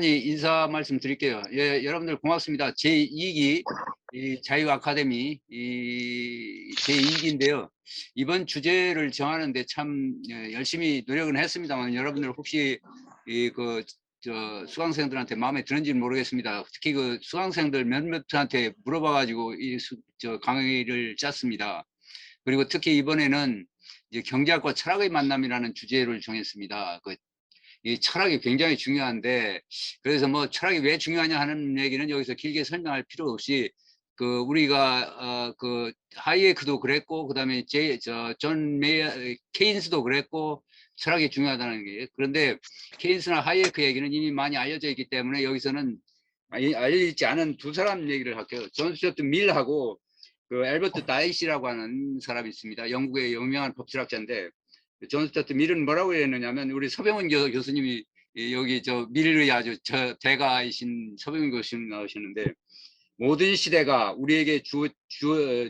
인사 말씀드릴게요. 예, 여러분들 고맙습니다. 제2기 자유 아카데미 제2기인데요. 이번 주제를 정하는데 참 열심히 노력은 했습니다만 여러분들 혹시 수강생들한테 마음에 드는지는 모르겠습니다. 특히 그 수강생들 몇몇한테 물어봐가지고 강의를 짰습니다. 그리고 특히 이번에는 이제 경제학과 철학의 만남이라는 주제를 정했습니다. 이 철학이 굉장히 중요한데, 그래서 뭐 철학이 왜 중요하냐 하는 얘기는 여기서 길게 설명할 필요 없이 우리가 하이에크도 그랬고, 그다음에 존 메이어 케인스도 그랬고, 철학이 중요하다는 게. 그런데 케인스나 하이에크 얘기는 이미 많이 알려져 있기 때문에 여기서는 알려지지 않은 두 사람 얘기를 할게요. 존 스튜어트 밀하고 그 앨버트 다이시라고 하는 사람이 있습니다. 영국의 유명한 법철학자인데, 존 스튜어트 밀은 뭐라고 했느냐면, 우리 서병훈 교수님이 여기 밀의 아주 대가이신 서병훈 교수님 나오시는데, 모든 시대가 우리에게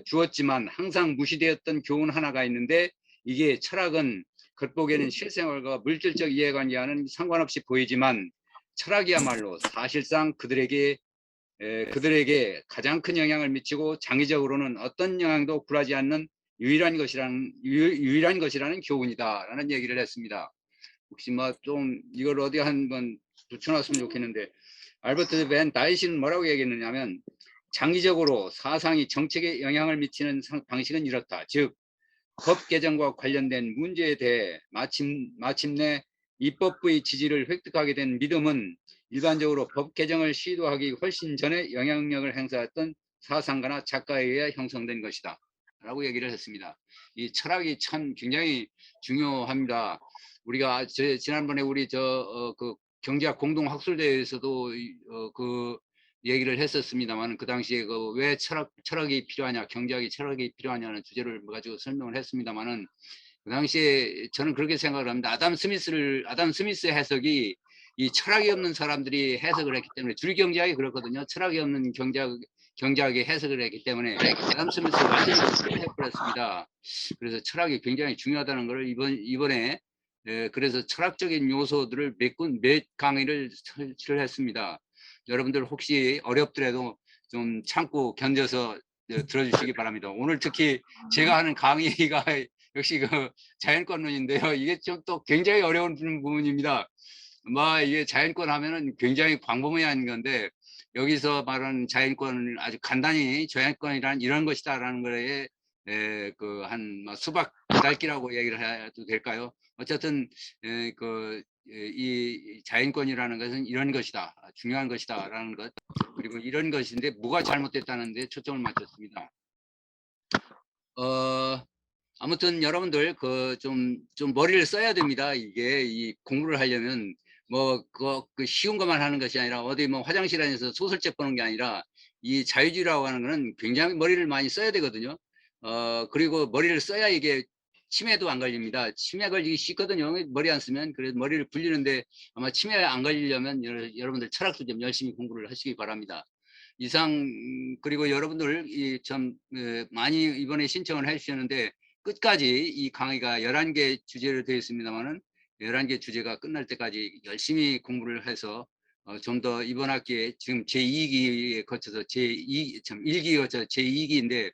주었지만 항상 무시되었던 교훈 하나가 있는데, 이게 철학은 겉보기에는 실생활과 물질적 이해관계와는 상관없이 보이지만 철학이야말로 사실상 그들에게 가장 큰 영향을 미치고 장기적으로는 어떤 영향도 굴하지 않는 유일한 것이라는 교훈이다라는 얘기를 했습니다. 혹시 뭐 좀 이걸 어디 한번 붙여놨으면 좋겠는데, 알버트 벤 다이시는 뭐라고 얘기했느냐면, 장기적으로 사상이 정책에 영향을 미치는 방식은 이렇다. 즉, 법 개정과 관련된 문제에 대해 마침내 입법부의 지지를 획득하게 된 믿음은 일반적으로 법 개정을 시도하기 훨씬 전에 영향력을 행사했던 사상가나 작가에 의해 형성된 것이다 라고 얘기를 했습니다. 이 철학이 참 굉장히 중요합니다. 우리가 지난번에 우리 경제학 공동학술대회에서도 그 얘기를 했었습니다만, 그 당시에 왜 철학이 필요하냐, 경제학이 철학이 필요하냐는 주제를 가지고 설명을 했습니다만은, 그 당시에 저는 그렇게 생각을 합니다. 아담 스미스 해석이 이 철학이 없는 사람들이 해석을 했기 때문에, 줄경제학이 그렇거든요. 철학이 없는 경제학이 해석을 했기 때문에 아담 스미스를 완전히 해버렸습니다. 그래서 철학이 굉장히 중요하다는 걸 이번에 그래서 철학적인 요소들을 몇 강의를 설치를 했습니다. 여러분들 혹시 어렵더라도 좀 참고 견뎌서 들어주시기 바랍니다. 오늘 특히 제가 하는 강의가 역시 자연권론인데요. 이게 좀 또 굉장히 어려운 부분입니다. 이게 자연권 하면은 굉장히 광범위한 건데, 여기서 말하는 자연권을 아주 간단히 자연권이란 이런 것이다라는 거에 한 수박 8개라고 얘기를 해도 될까요? 어쨌든 이 자연권이라는 것은 이런 것이다, 중요한 것이다라는 것, 그리고 이런 것인데 뭐가 잘못됐다는 데 초점을 맞췄습니다. 아무튼 여러분들 좀 머리를 써야 됩니다. 이게 이 공부를 하려면 그 쉬운 것만 하는 것이 아니라, 어디 뭐 화장실 안에서 소설책 보는 게 아니라, 이 자유주의라고 하는 거는 굉장히 머리를 많이 써야 되거든요. 그리고 머리를 써야 이게 치매도 안 걸립니다. 치매 걸리기 쉽거든요. 머리 안 쓰면. 그래서 머리를 굴리는데, 아마 치매 안 걸리려면 여러분들 철학도 좀 열심히 공부를 하시기 바랍니다. 이상, 그리고 여러분들 많이 이번에 신청을 해주셨는데, 끝까지 이 강의가 11개 주제로 되어 있습니다만은, 11개 주제가 끝날 때까지 열심히 공부를 해서 좀 더 이번 학기에 지금 제2기에 거쳐서 제1기에 거쳐서 제2기인데,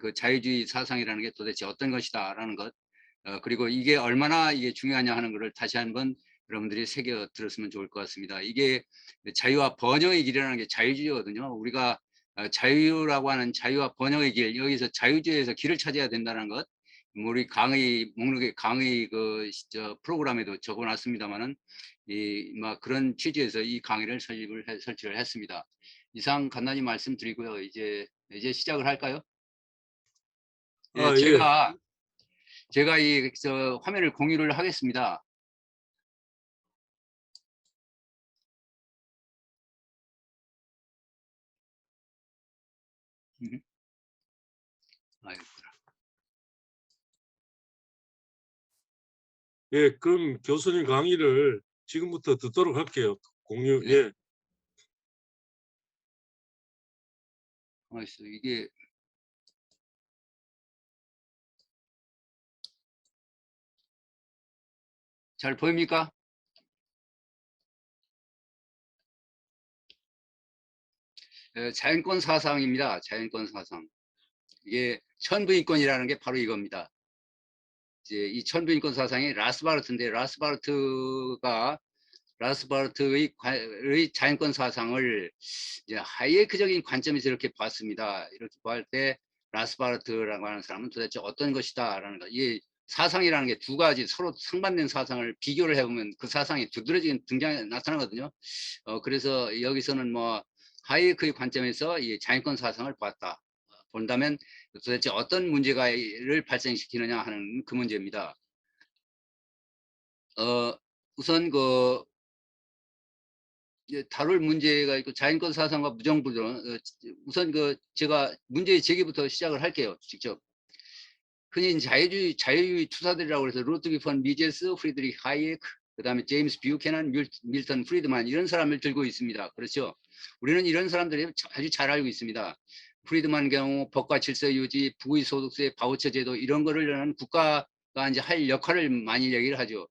그 자유주의 사상이라는 게 도대체 어떤 것이다라는 것, 그리고 이게 얼마나 이게 중요하냐 하는 것을 다시 한번 여러분들이 새겨 들었으면 좋을 것 같습니다. 이게 자유와 번영의 길이라는 게 자유주의거든요. 우리가 자유라고 하는 자유와 번영의 길, 여기서 자유주의에서 길을 찾아야 된다는 것, 우리 강의 목록에 강의 프로그램에도 적어놨습니다만은, 그런 취지에서 이 강의를 설치를 했습니다. 이상 간단히 말씀드리고요. 이제 시작을 할까요? 예, 예. 제가 화면을 공유를 하겠습니다. 예, 그럼 교수님 강의를 지금부터 듣도록 할게요. 공유, 네. 예. 이게 잘 보입니까? 자연권 사상입니다. 자연권 사상. 이게 천부인권이라는 게 바로 이겁니다. 이제 이 천부인권 사상이 라스바르트인데 라스바르트의 자연권 사상을 이제 하이에크적인 관점에서 이렇게 봤습니다. 이렇게 볼 때 라스바르트라고 하는 사람은 도대체 어떤 것이다라는 거. 이 사상이라는 게 두 가지 서로 상반된 사상을 비교를 해보면 그 사상이 두드러지게 등장해 나타나거든요. 그래서 여기서는 뭐 하이에크의 관점에서 이 자연권 사상을 봤다. 본다면 도대체 어떤 문제가를 발생시키느냐 하는 그 문제입니다. 우선 이제 다룰 문제가 있고 자연권 사상과 무정부론 우선 제가 문제 제기부터 시작을 할게요. 직접. 흔히 자유주의 투사들이라고 해서 루트기 폰 미제스, 프리드리히 하이에크, 그다음에 제임스 뷰캐넌, 밀턴 프리드만 이런 사람을 들고 있습니다. 그렇죠? 우리는 이런 사람들이 아주 잘 알고 있습니다. 프리드만 경우 법과 질서 유지, 부의 소득세, 바우처 제도 이런 거를 국가가 이제 할 역할을 많이 얘기를 하죠.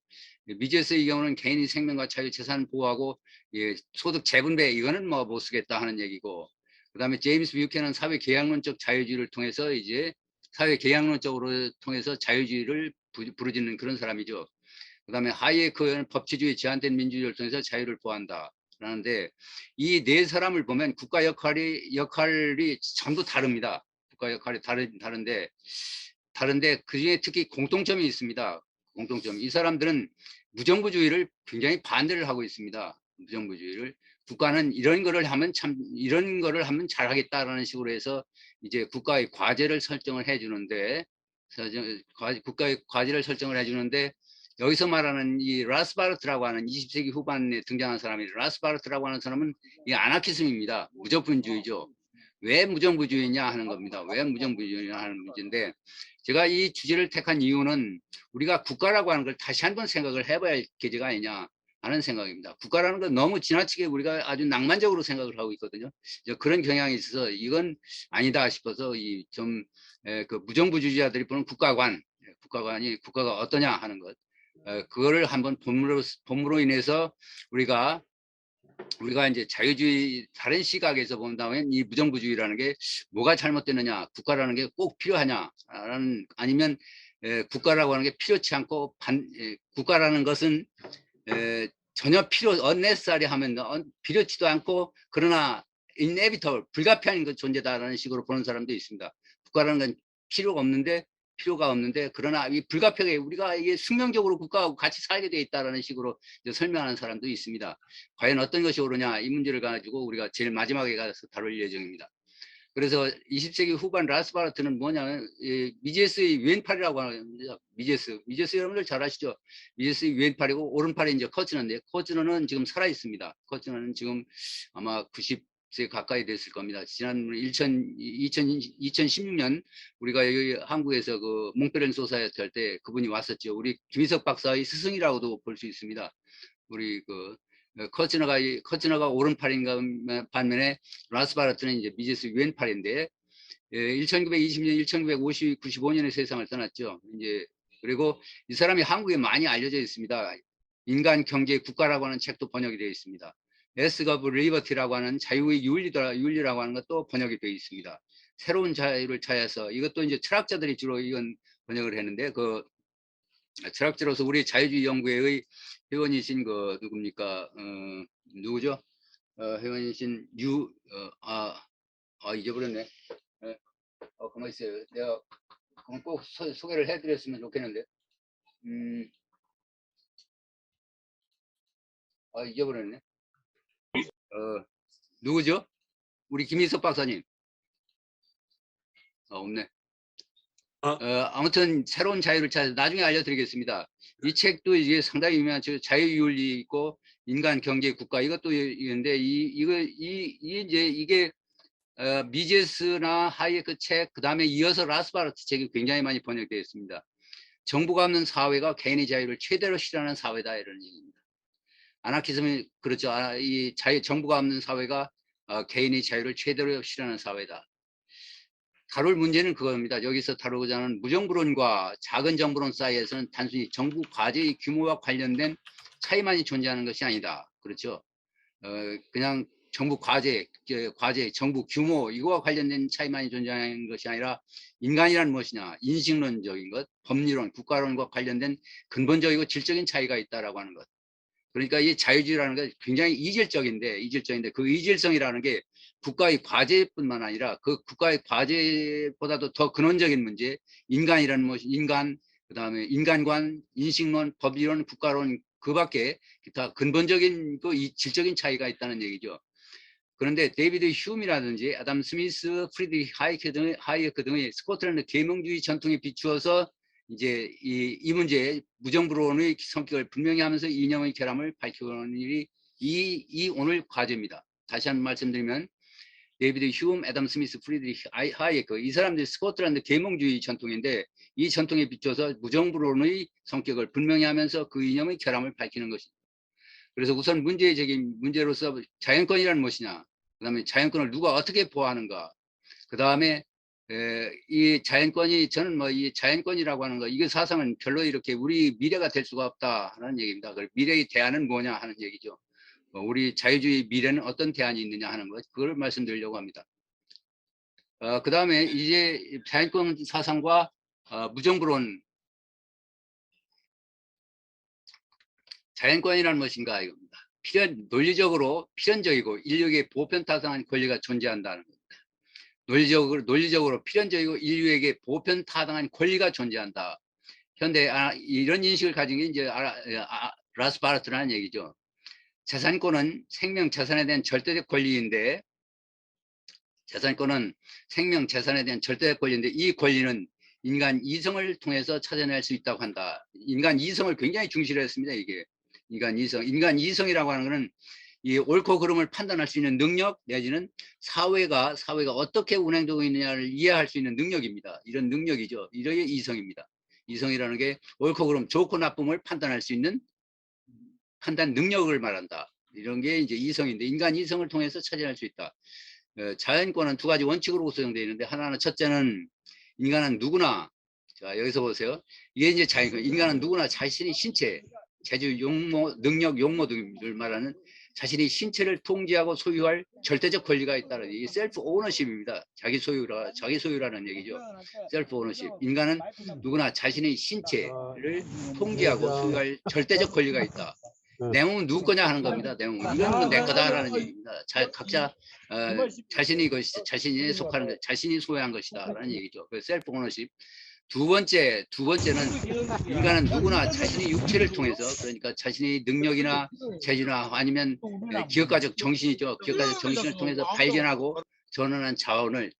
미제스의 경우는 개인의 생명과 자유 재산을 보호하고 예, 소득 재분배 이거는 뭐 못 쓰겠다 하는 얘기고, 그다음에 제임스 뷰캐넌은 사회 계약론적 자유주의를 통해서 이제 사회 계약론적으로 통해서 자유주의를 부르짖는 그런 사람이죠. 그다음에 하이에크는 법치주의 제한된 민주주의를 통해서 자유를 보호한다. 라는데 이 네 사람을 보면 국가 역할이 전부 다릅니다. 국가 역할이 다른데 그중에 특히 공통점이 있습니다. 공통점. 이 사람들은 무정부주의를 굉장히 반대를 하고 있습니다. 무정부주의를. 국가는 이런 거를 하면 잘하겠다라는 식으로 해서 이제 국가의 과제를 설정을 해주는데, 국가의 과제를 설정을 해주는데, 여기서 말하는 이 라스바르트라고 하는 20세기 후반에 등장한 사람이 라스바르트라고 하는 사람은 이 아나키즘입니다. 무정부주의죠. 왜 무정부주의냐 하는 겁니다. 왜 무정부주의냐 하는 문제인데, 제가 이 주제를 택한 이유는 우리가 국가라고 하는 걸 다시 한번 생각을 해봐야 할 계제가 아니냐 하는 생각입니다. 국가라는 건 너무 지나치게 우리가 아주 낭만적으로 생각을 하고 있거든요. 그런 경향이 있어서 이건 아니다 싶어서 그 무정부주의자들이 보는 국가가 어떠냐 하는 것, 그거를 한번 본무로 인해서 우리가 이제 자유주의 다른 시각에서 본다면 이 무정부주의라는 게 뭐가 잘못되느냐, 국가라는 게 꼭 필요하냐라는, 아니면 국가라고 하는 게 필요치 않고 국가라는 것은 전혀 unnecessary 하면 필요치도 않고 그러나 inevitable 불가피한 존재다라는 식으로 보는 사람도 있습니다. 국가라는 건 필요가 없는데 그러나 이 불가피하게 우리가 이게 숙명적으로 국가하고 같이 살게 돼 있다라는 식으로 설명하는 사람도 있습니다. 과연 어떤 것이 옳으냐 이 문제를 가지고 우리가 제일 마지막에 가서 다룰 예정입니다. 그래서 20세기 후반 라스바르트는 뭐냐면 미제스의 왼팔이라고 하는 미제스 여러분들 잘 아시죠? 미제스의 왼팔이고 오른팔이 이제 커츠너인데, 커츠너는 지금 살아 있습니다. 커츠너는 지금 아마 90세 가까이 됐을 겁니다. 지난 2016년 우리가 여기 한국에서 그 몽페렌 소사이어티 할 때 그분이 왔었죠. 우리 김희석 박사의 스승이라고도 볼 수 있습니다. 우리 커츠너가 오른팔인가 반면에 라스바르트는 이제 미제스 왼팔인데, 1920년, 1995년에 세상을 떠났죠. 이제 그리고 이 사람이 한국에 많이 알려져 있습니다. 인간 경제 국가라고 하는 책도 번역이 되어 있습니다. 에스거 오브 리버티라고 하는 자유의 윤리라고 하는 것도 번역이 되어 있습니다. 새로운 자유를 찾아서, 이것도 이제 철학자들이 주로 이건 번역을 했는데, 철학자로서 우리 자유주의 연구회의 회원이신 누굽니까? 누구죠? 회원이신 잊어버렸네. 가만 있어요. 내가 그럼 꼭 소개를 해드렸으면 좋겠는데. 잊어버렸네. 누구죠? 우리 김희석 박사님. 없네. 아무튼 새로운 자유를 찾아서 나중에 알려드리겠습니다. 이 책도 이게 상당히 유명한 자유윤리 있고 인간 경제 국가 이것도 있는데 이게 미제스나 하이에크 책, 그 다음에 이어서 라스바르트 책이 굉장히 많이 번역되어 있습니다. 정부가 없는 사회가 개인의 자유를 최대로 실현하는 사회다 이런 얘기입니다. 아나키즘이 그렇죠. 정부가 없는 사회가 개인의 자유를 최대로 실현하는 사회다. 다룰 문제는 그겁니다. 여기서 다루고자 하는 무정부론과 작은 정부론 사이에서는 단순히 정부 과제의 규모와 관련된 차이만이 존재하는 것이 아니다. 그렇죠. 그냥 정부 과제, 정부 규모 이거와 관련된 차이만이 존재하는 것이 아니라 인간이란 무엇이냐, 인식론적인 것, 법리론, 국가론과 관련된 근본적이고 질적인 차이가 있다라고 하는 것. 그러니까 이 자유주의라는 게 굉장히 이질적인데 그 이질성이라는 게 국가의 과제뿐만 아니라 그 국가의 과제보다도 더 근원적인 문제, 인간이라는 무엇이, 그다음에 인간관, 인식론, 법리론, 국가론 그 밖에 기타 근본적인 그 이 질적인 차이가 있다는 얘기죠. 그런데 데이비드 휴미라든지 아담 스미스, 프리드리히 하이에크 등의 스코틀랜드 계몽주의 전통에 비추어서 이제 이 문제의 무정부론의 성격을 분명히 하면서 이념의 결함을 밝혀오는 일이 이 오늘 과제입니다. 다시 한번 말씀드리면 데이비드 휴음, 애덤 스미스, 프리드리히 하이에크 이 사람들이 스코틀랜드 계몽주의 전통인데 이 전통에 비춰서 무정부론의 성격을 분명히 하면서 그 이념의 결함을 밝히는 것입니다. 그래서 우선 문제적인 문제로서 자연권이란 무엇이냐, 그 다음에 자연권을 누가 어떻게 보호하는가, 그 다음에 이 자연권이, 저는 뭐 이 자연권이라고 하는 거, 이게 사상은 별로 이렇게 우리 미래가 될 수가 없다 하는 얘기입니다. 미래의 대안은 뭐냐 하는 얘기죠. 우리 자유주의 미래는 어떤 대안이 있느냐 하는 것, 그걸 말씀드리려고 합니다. 그 다음에 이제 자연권 사상과 무정부론, 자연권이란 무엇인가 이겁니다. 논리적으로 필연적이고 인류에게 보편타당한 권리가 존재한다는 겁니다. 논리적으로 필연적이고 인류에게 보편타당한 권리가 존재한다. 현대 이런 인식을 가진 게 이제 라스바르트라는 얘기죠. 재산권은 생명, 재산에 대한 절대적 권리인데, 재산권은 생명, 재산에 대한 절대적 권리인데 이 권리는 인간 이성을 통해서 찾아낼 수 있다고 한다. 인간 이성을 굉장히 중시를 했습니다. 이게 인간 이성이라고 하는 것은 이 옳고 그름을 판단할 수 있는 능력 내지는 사회가 어떻게 운행되고 있느냐를 이해할 수 있는 능력입니다. 이런 능력이죠. 이런 이성입니다. 이성이라는 게 옳고 그름, 좋고 나쁨을 판단할 수 있는 판단 능력을 말한다. 이런 게 이제 이성인데 인간 이성을 통해서 찾아낼 수 있다. 자연권은 두 가지 원칙으로 구성되어 있는데 하나는 첫째는 인간은 누구나, 자 여기서 보세요. 이게 이제 자연권. 인간은 누구나 자신의 신체, 재주, 용모, 능력, 용모 등을 말하는 자신의 신체를 통제하고 소유할 절대적 권리가 있다는 이 셀프 오너십입니다. 자기 소유라는 얘기죠. 셀프 오너십. 인간은 누구나 자신의 신체를 통제하고 소유할 절대적 권리가 있다. 내 몸은 누구 거냐 하는 겁니다. 내 몸은. 이건 뭐 내 거다라는 얘기입니다. 각자 자신이 속하는 것, 자신이 소유한 것이다라는 얘기죠. 그 셀프 오너십. 두 번째는 인간은 누구나 자신의 육체를 통해서, 그러니까 자신의 능력이나 재주나 아니면 기업가적 정신이죠. 기업가적 정신을 통해서 발견하고 전환한 자원을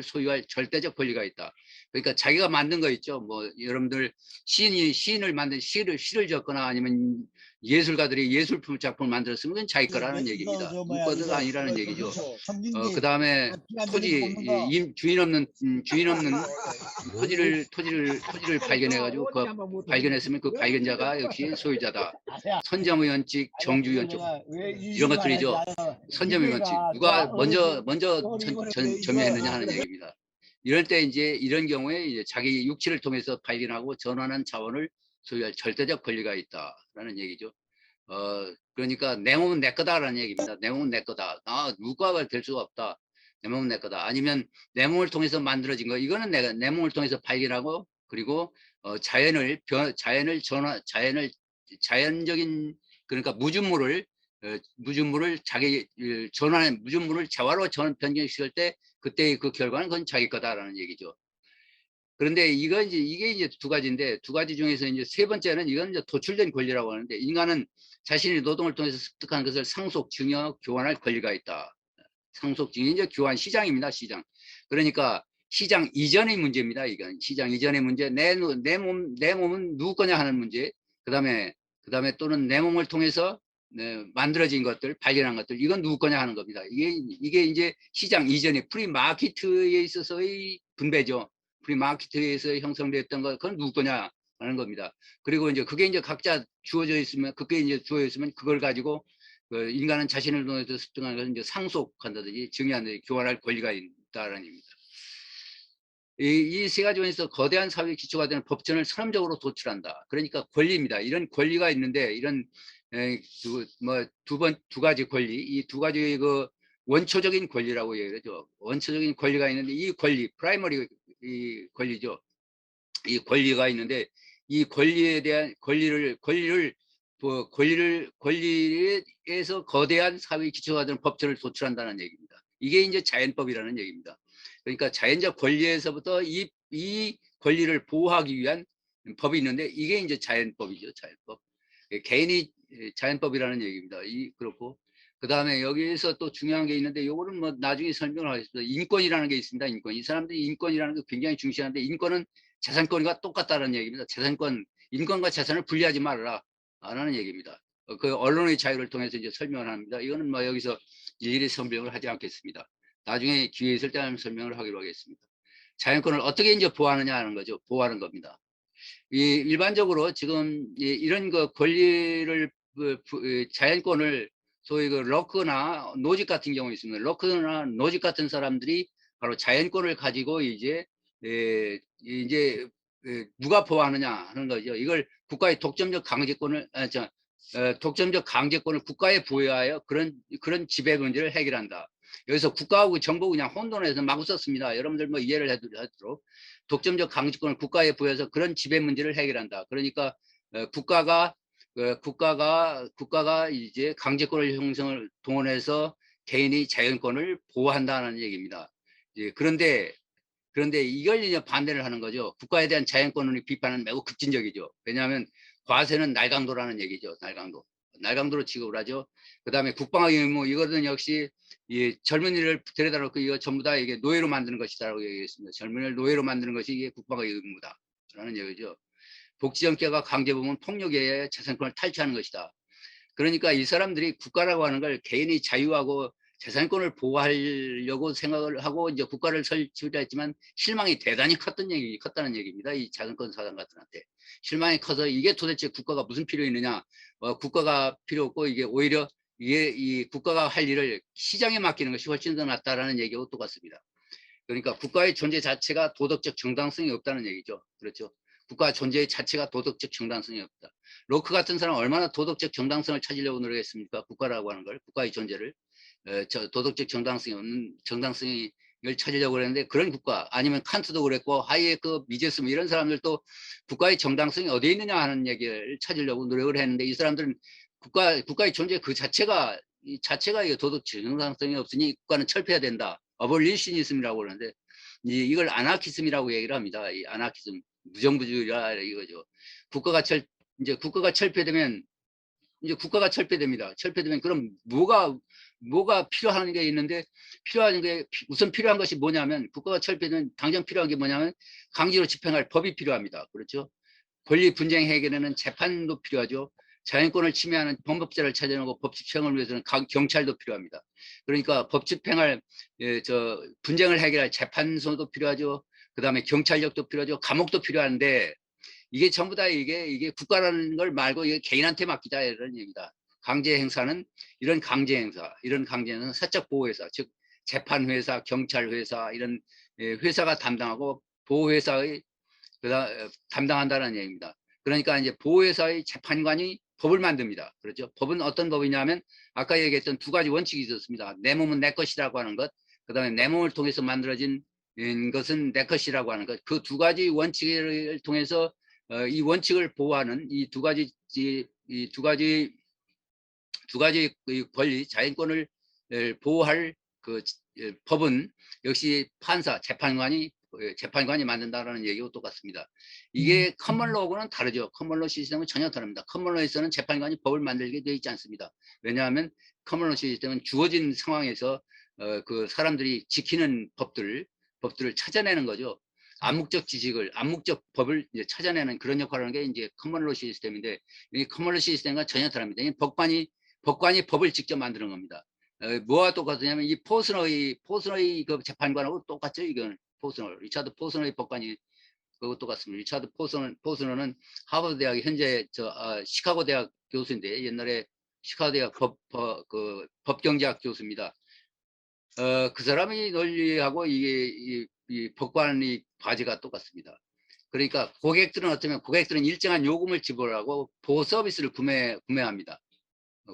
소유할 절대적 권리가 있다. 그러니까 자기가 만든 거 있죠. 뭐 여러분들 시인을 만든 시를 적거나 아니면 예술가들이 예술품 작품을 만들었으면 그건 자기 거라는 얘기입니다. 이거가 아니라는 얘기죠. 그 다음에 주인 없는 토지를 발견해가지고 발견했으면 그 발견자가 역시 소유자다. 선점의 원칙, 정주의 원칙 이런 것들이죠. 선점의 원칙, 누가 먼저 점유했느냐 하는 얘기입니다. 이럴 때 이제 이런 경우에 이제 자기 육체를 통해서 발견하고 전환한 자원을 소유할 절대적 권리가 있다라는 얘기죠. 그러니까 내 몸은 내 거다라는 얘기입니다. 내 몸은 내 거다. 누가가 될 수가 없다. 내 몸은 내 거다. 아니면 내 몸을 통해서 만들어진 거, 이거는 내가 내 몸을 통해서 발견하고, 그리고 자연적인, 그러니까 무준물을 무준물을 재화로 변경시킬 때 그때의 그 결과는 그건 자기 거다라는 얘기죠. 그런데 이게 이제 두 가지인데, 두 가지 중에서 이제 세 번째는 이건 이제 도출된 권리라고 하는데, 인간은 자신의 노동을 통해서 습득한 것을 상속, 증여, 교환할 권리가 있다. 상속, 증여, 이제 교환, 시장입니다. 시장. 그러니까 시장 이전의 문제입니다. 이건 시장 이전의 문제. 내 몸은 누구 거냐 하는 문제. 그다음에 또는 내 몸을 통해서 만들어진 것들, 발견한 것들, 이건 누구 거냐 하는 겁니다. 이게 이제 시장 이전의 프리마케트에 있어서의 분배죠. 프리마케트에서 형성됐던 것, 그건 누구 거냐 하는 겁니다. 그리고 이제 그게 이제 각자 주어져 있으면, 그걸 가지고 인간은 자신을 통해서 습득하는 것을 이제 상속한다든지 증여한다든지 교환할 권리가 있다는 얘기입니다. 이 세 가지 원에서 거대한 사회의 기초가 되는 법전을 선언적으로 도출한다. 그러니까 권리입니다. 이런 권리가 있는데, 이런 두 가지 권리, 이 두 가지 그 원초적인 권리라고 얘기하죠. 원초적인 권리가 있는데 이 권리, 프라이머리 이 권리죠. 이 권리가 있는데 이 권리에 대한 권리에서 거대한 사회 기초가 되는 법들을 도출한다는 얘기입니다. 이게 이제 자연법이라는 얘기입니다. 그러니까 자연적 권리에서부터 이 권리를 보호하기 위한 법이 있는데 이게 이제 자연법이죠. 자연법. 개인이 자연법이라는 얘기입니다. 그렇고 그다음에 여기에서 또 중요한 게 있는데 요거는 뭐 나중에 설명을 하겠습니다. 인권이라는 게 있습니다. 인권. 이 사람들이 인권이라는 거 굉장히 중시하는데 인권은 재산권과 똑같다는 얘기입니다. 인권과 재산을 분리하지 말아라 라는 얘기입니다. 그 언론의 자유를 통해서 이제 설명을 합니다. 이거는 뭐 여기서 일일이 설명을 하지 않겠습니다. 나중에 기회 있을 때 설명을 하기로 하겠습니다. 자연권을 어떻게 이제 보호하느냐 하는 거죠. 보호하는 겁니다. 일반적으로 지금 이런 그 권리를 자연권을 소위 그 러크나 노직 같은 경우 있습니다. 러크나 노직 같은 사람들이 바로 자연권을 가지고 이제 누가 보호하느냐 하는 거죠. 이걸 국가의 독점적 강제권을 국가에 부여하여 그런 지배 문제를 해결한다. 여기서 국가하고 정부 그냥 혼돈해서 마구 썼습니다. 여러분들 뭐 이해를 하도록 독점적 강제권을 국가에 부여해서 그런 지배 문제를 해결한다. 그러니까 국가가 이제 강제권을 형성을 동원해서 개인의 자연권을 보호한다는 얘기입니다. 그런데 이걸 이제 반대를 하는 거죠. 국가에 대한 자연권의 비판은 매우 급진적이죠. 왜냐하면 과세는 날강도라는 얘기죠. 날강도로 취급을 하죠. 그다음에 국방의 의무, 이거는 역시 젊은이를 데려다 놓고 이거 전부 다 이게 노예로 만드는 것이다라고 얘기했습니다. 젊은이를 노예로 만드는 것이 이게 국방의 의무다라는 얘기죠. 복지정계가 강제보면 폭력에 의해 재산권을 탈취하는 것이다. 그러니까 이 사람들이 국가라고 하는 걸 개인의 자유하고 재산권을 보호하려고 생각을 하고 이제 국가를 설치를 했지만 실망이 대단히 컸다는 얘기입니다. 이 자산권 사단가들한테 실망이 커서 이게 도대체 국가가 무슨 필요 있느냐? 국가가 필요 없고 이게 오히려 이 국가가 할 일을 시장에 맡기는 것이 훨씬 더 낫다라는 얘기하고 똑같습니다. 그러니까 국가의 존재 자체가 도덕적 정당성이 없다는 얘기죠. 그렇죠. 국가 존재 자체가 도덕적 정당성이 없다. 로크 같은 사람은 얼마나 도덕적 정당성을 찾으려고 노력했습니까? 국가라고 하는 걸, 국가의 존재를 도덕적 정당성이 없는 정당성을 찾으려고 그랬는데 그런 국가, 아니면 칸트도 그랬고 하이에크, 미제스 이런 사람들도 국가의 정당성이 어디에 있느냐 하는 얘기를 찾으려고 노력을 했는데 이 사람들은 국가의 존재 그 자체가 이게 도덕적 정당성이 없으니 국가는 철폐해야 된다. 어볼리시니즘이라고 그러는데 이걸 아나키즘이라고 얘기를 합니다. 이 아나키즘, 무정부주의라 이거죠. 이제 국가가 철폐되면 철폐되면 그럼 뭐가 필요한 게 있는데 우선 필요한 것이 뭐냐면 국가가 철폐되면 당장 필요한 게 뭐냐면 강제로 집행할 법이 필요합니다. 그렇죠? 권리 분쟁 해결에는 재판도 필요하죠. 자연권을 침해하는 범법자를 찾아내고 법 집행을 위해서는 경찰도 필요합니다. 그러니까 법 집행할 분쟁을 해결할 재판소도 필요하죠. 그다음에 경찰력도 필요하죠. 감옥도 필요한데 이게 전부 다 이게 국가라는 걸 말고 이게 개인한테 맡기자 이런 얘기다. 이런 강제 행사는 사적 보호회사, 즉 재판회사, 경찰회사 이런 회사가 담당하고 보호회사의 담당한다는 얘기입니다. 그러니까 이제 보호회사의 재판관이 법을 만듭니다. 그렇죠? 법은 어떤 법이냐면 아까 얘기했던 두 가지 원칙이 있었습니다. 내 몸은 내 것이라고 하는 것, 그다음에 내 몸을 통해서 만들어진 것은 내 것이라고 하는 것. 그 두 가지 원칙을 통해서 이 원칙을 보호하는 이 두 가지 권리, 자연권을 보호할 그 법은 역시 재판관이 만든다라는 얘기와 똑같습니다. 이게 커먼로하고는 다르죠. 커먼로 시스템은 전혀 다릅니다. 커먼로에서는 재판관이 법을 만들게 되어 있지 않습니다. 왜냐하면 커먼로 시스템은 주어진 상황에서 그 사람들이 지키는 법들을 찾아내는 거죠. 암묵적 법을 이제 찾아내는 그런 역할을 하는 게 이제 커먼로 시스템인데 이 커먼로 시스템과 전혀 다릅니다. 이 법관이 법을 직접 만드는 겁니다. 뭐와 똑같으냐면 이 포스너의 그 재판관하고 똑같죠. 이건 리차드 포스너의 법관이 그거 똑같습니다. 리차드 포스너는 하버드 대학 현재 시카고 대학 교수인데 옛날에 시카고 대학 법경제학 교수입니다. 그 사람이 논리하고 이 법관의 과제가 똑같습니다. 그러니까 고객들은 일정한 요금을 지불하고 보호 서비스를 구매합니다.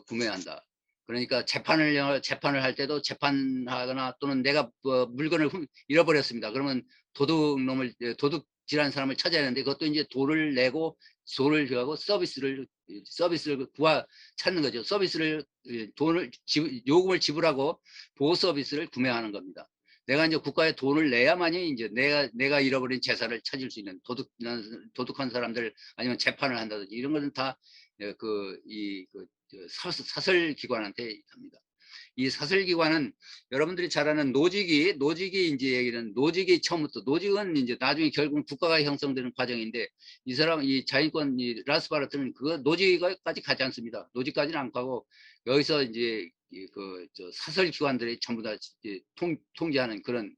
구매한다. 그러니까 재판을 할 때도 재판하거나 또는 내가 물건을 잃어버렸습니다. 그러면 도둑질한 사람을 찾아야 하는데 그것도 이제 돈을 내고 돈을 줘하고 서비스를 찾는 거죠. 돈을 요금을 지불하고 보호 서비스를 구매하는 겁니다. 내가 이제 국가에 돈을 내야만이 이제 내가 잃어버린 재산을 찾을 수 있는 도둑한 사람들 아니면 재판을 한다든지 이런 것은 다 사설기관한테 합니다. 이 사설기관은 여러분들이 잘 아는 노직이 이제 얘기는 노직이 처음부터 노직은 이제 나중에 결국 국가가 형성되는 과정인데 이 자인권 라스바르트는 그 노직까지 가지 않습니다. 노직까지는 안 가고 여기서 이제 사설기관들이 전부 다 통치하는 그런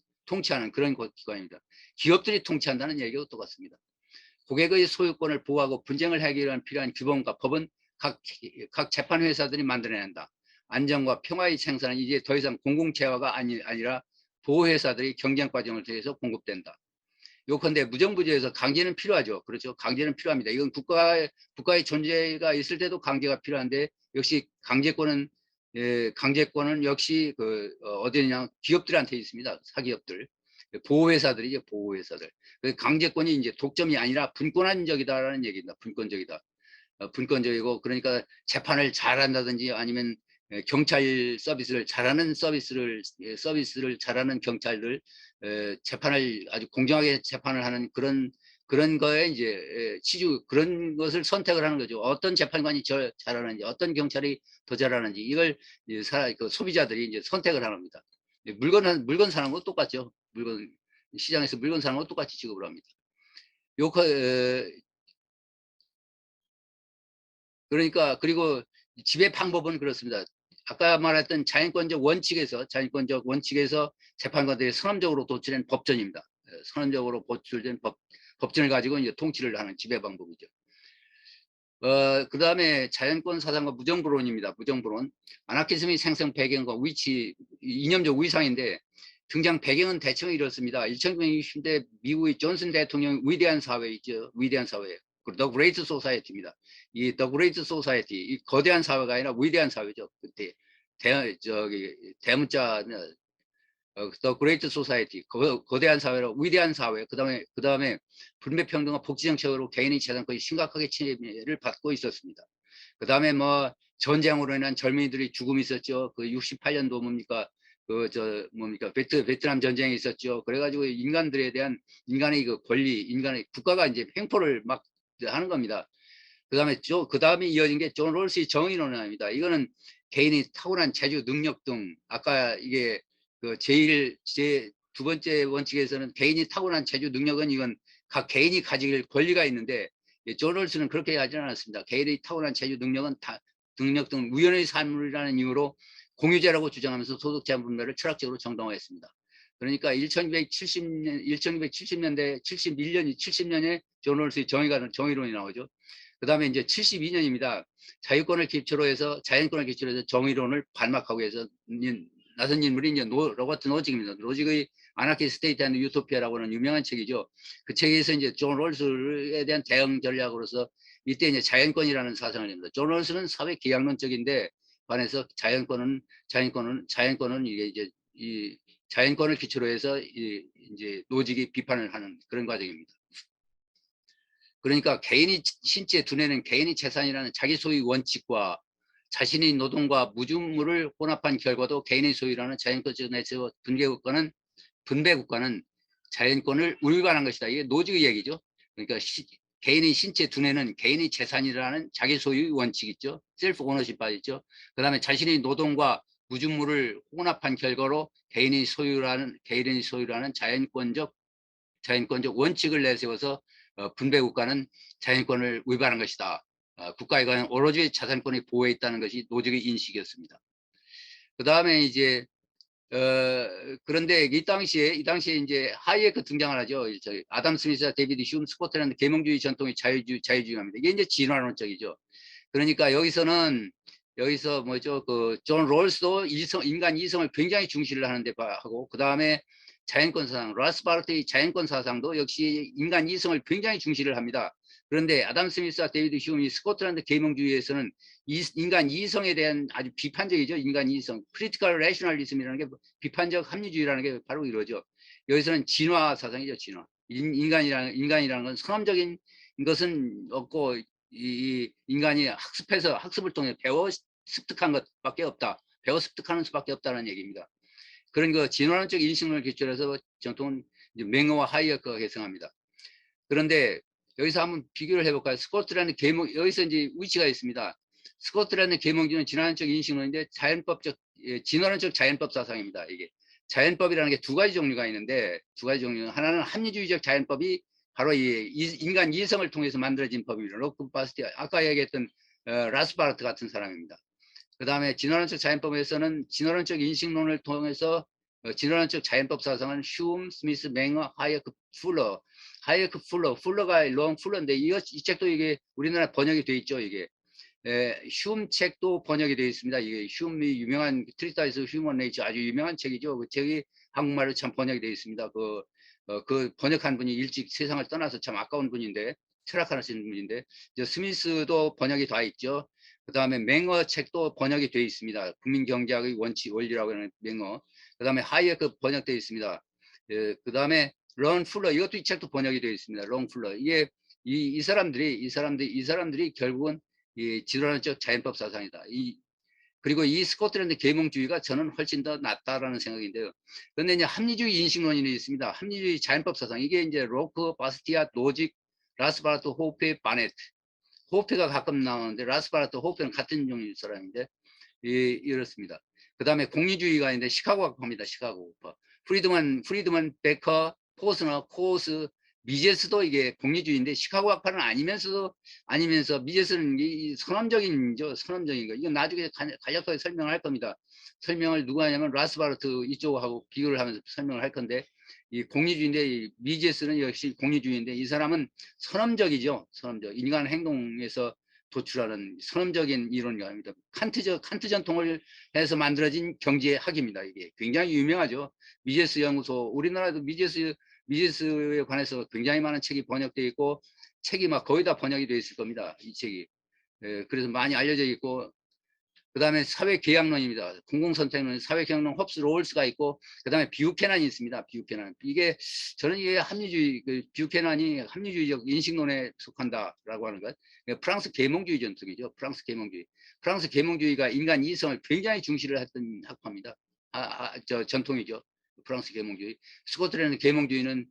기관입니다. 기업들이 통치한다는 얘기가 똑같습니다. 고객의 소유권을 보호하고 분쟁을 해결하는 필요한 규범과 법은 각 재판회사들이 만들어야 한다. 안정과 평화의 생산은 이제 더 이상 공공재화가 아니라 보호회사들이 경쟁 과정을 통해서 공급된다. 요컨대 무정부주의에서 강제는 필요하죠. 그렇죠. 강제는 필요합니다. 이건 국가의 존재가 있을 때도 강제가 필요한데 역시 강제권은 역시 어디냐 기업들한테 있습니다. 사기업들. 보호회사들이죠. 보호회사들. 강제권이 이제 독점이 아니라 분권한적이다라는 얘기입니다. 분권적이다. 분권적이고 그러니까 재판을 잘한다든지 아니면 경찰 서비스를 잘하는 서비스를 잘하는 경찰들 재판을 아주 공정하게 재판을 하는 그런 거에 이제 그런 것을 선택을 하는 거죠. 어떤 재판관이 잘하는지 어떤 경찰이 더 잘하는지 이걸 소비자들이 이제 선택을 하는 겁니다. 물건 사는 거 똑같죠. 시장에서 물건 사는 거 똑같이 취급을 합니다. 그러니까 그리고 지배 방법은 그렇습니다. 아까 말했던 자연권적 원칙에서 재판관들이 선언적으로 도출된 법전입니다. 선언적으로 도출된 법전을 가지고 이제 통치를 하는 지배 방법이죠. 그 다음에 자연권 사상과 무정부론입니다. 무정부론. 아나키즘의 생성 배경과 이념적 위상인데 등장 배경은 대충 이렇습니다. 1960년대 미국의 존슨 대통령 위대한 사회 있죠. 위대한 사회. 더 그레이트 소사이어티입니다. 이 더 그레이트 소사이어티, 이 거대한 사회가 아니라 위대한 사회죠. 그때 대문자 더 그레이트 소사이어티, 거대한 사회로 위대한 사회. 그다음에 분배평등과 복지정책으로 개인의 재산권이 심각하게 침해를 받고 있었습니다. 그다음에 뭐 전쟁으로 인한 젊은이들이 죽음이 있었죠. 그 68년도 베트남 전쟁이 있었죠. 그래가지고 인간의 권리, 국가가 이제 횡포를 막 하는 겁니다. 그다음에 이어진 게 존 롤스의 정의론입니다. 이거는 개인이 타고난 재주, 능력 등 아까 이게 두 번째 원칙에서는 개인이 타고난 재주, 능력은 이건 각 개인이 가질 권리가 있는데 존 롤스는 그렇게 하지 않았습니다. 개인이 타고난 재주, 능력 등 우연의 산물이라는 이유로 공유제라고 주장하면서 소득제한 분배를 철학적으로 정당화했습니다. 그러니까 1970년대 70년에 존 롤스의 정의론이 나오죠. 그 다음에 이제 72년입니다. 자연권을 기초로 해서 정의론을 반박하고 해서 나선 인물이 이제 로버트 노직입니다. 노직의 아나키 스테이트 앤 유토피아라고 하는 유명한 책이죠. 그 책에서 이제 존 롤스에 대한 대응 전략으로서 이때 이제 자연권이라는 사상을 합니다. 존 롤스는 사회 기양론적인데 반해서 자연권은 이게 이제 이 자연권을 기초로 해서 이제 노직이 비판을 하는 그런 과정입니다. 그러니까 개인이 신체 두뇌는 개인이 재산이라는 자기 소유 원칙과 자신의 노동과 무주물을 혼합한 결과도 개인의 소유라는 자연권에서 분배국가는 자연권을 위반한 것이다. 이게 노직의 얘기죠. 그러니까 개인의 신체 두뇌는 개인의 재산이라는 자기 소유 원칙 있죠. 셀프 오너십 있죠. 그 다음에 자신의 노동과 무주물을 혼합한 결과로 개인의 소유라는 자연권적 원칙을 내세워서 분배국가는 자연권을 위반한 것이다. 국가에 관한 오로지 자산권이 보호해 있다는 것이 노직의 인식이었습니다. 그 다음에 이제 그런데 이 당시에 이제 하이에크 등장을 하죠. 아담 스미스와 데이비드 휴움 스코틀랜드 계몽주의 전통의 자유주의입니다. 이게 이제 진화론적이죠. 그러니까 여기서 뭐죠? 존 롤스도 인간 이성을 굉장히 중시를 하는데 하고 그 다음에 자연권 사상, 라스바르트의 자연권 사상도 역시 인간 이성을 굉장히 중시를 합니다. 그런데 아담 스미스와 데이비드 휴먼이 스코틀랜드 계몽주의에서는 인간 이성에 대한 아주 비판적이죠. 인간 이성. 크리티컬 레셔널리즘이라는 게 비판적 합리주의라는 게 바로 이러죠. 여기서는 진화 사상이죠. 진화. 인간이라는 건 선험적인 것은 없고 이 인간이 학습을 통해 배워 습득한 것밖에 없다. 배워 습득하는 수밖에 없다는 얘기입니다. 그런 그 진화론적 인식론을 기초로 해서 전통은 맹어와 하이어크가 개성합니다. 그런데 여기서 한번 비교를 해볼까요? 스코틀랜드 계몽, 여기서 이제 위치가 있습니다. 스코틀랜드 계몽주는 진화론적 인식론인데 자연법적, 진화론적 자연법 사상입니다. 이게 자연법이라는 게 두 가지 종류가 있는데, 두 가지 종류. 하나는 합리주의적 자연법이 바로 이 인간 이성을 통해서 만들어진 법입니다. 로크 바스티, 아까 얘기했던 라스바르트 같은 사람입니다. 그 다음에 진화론적 자연법에서는 진화론적 인식론을 통해서 진화론적 자연법 사상은 휴움, 스미스, 맹어, 하이어크, 풀러, 하이어크, 풀러가 롱 풀러인데 이 책도 이게 우리나라 번역이 돼 있죠. 이게 휴움 책도 번역이 되어 있습니다. 이게 휴움이 유명한 트리타이스 휴먼 네이처 아주 유명한 책이죠. 그 책이 한국말로 참 번역이 되어 있습니다. 그 번역한 분이 일찍 세상을 떠나서 참 아까운 분인데 철학하시는 분인데 스미스도 번역이 다 있죠. 그 다음에 맹어 책도 번역이 되어 있습니다. 국민경제학의 원리라고 하는 맹어. 그 다음에 하이에크 번역되어 있습니다. 그 다음에 런 풀러 이것도 이 책도 번역이 되어 있습니다. 런 풀러 이게 이 사람들이 결국은 이 진화론적 자연법 사상이다. 그리고 이 스코틀랜드 계몽주의가 저는 훨씬 더 낫다라는 생각인데요. 그런데 이제 합리주의 인식론이 있습니다. 합리주의 자연법 사상 이게 이제 로크, 바스티아, 노직, 라스바르트, 호페, 바네트. 호페가 가끔 나오는데 라스바르트, 호페는 같은 종류의 사람인데 이렇습니다. 그 다음에 공리주의가 있는데 시카고 학파입니다. 시카고 학파. 프리드먼, 베커, 포스너, 코스, 미제스도 이게 공리주의인데 시카고 학파는 아니면서 미제스는 이 선험적인 거. 이건 나중에 간략하게 설명을 할 겁니다. 설명을 누가 하냐면 라스바르트 이쪽하고 비교를 하면서 설명을 할 건데 이 공리주의인데 이 미제스는 역시 공리주의인데 이 사람은 선험적이죠. 선험적. 인간 행동에서 도출하는 선험적인 이론가입니다. 칸트 전통을 해서 만들어진 경제학입니다. 이게 굉장히 유명하죠. 미제스 연구소, 우리나라도 미제스에 관해서 굉장히 많은 책이 번역되어 있고 책이 막 거의 다 번역이 되어 있을 겁니다. 이 책이. 그래서 많이 알려져 있고 그 다음에 사회계약론입니다. 공공선택론, 사회계약론 홉스 롤스가 있고, 그 다음에 뷰캐난이 있습니다. 뷰캐난. 저는 이게 뷰캐난이 합리주의적 인식론에 속한다라고 하는 것. 프랑스 계몽주의 전통이죠. 프랑스 계몽주의. 프랑스 계몽주의가 인간 이성을 굉장히 중시를 했던 학파입니다. 전통이죠. 프랑스 계몽주의. 스코틀랜드 계몽주의는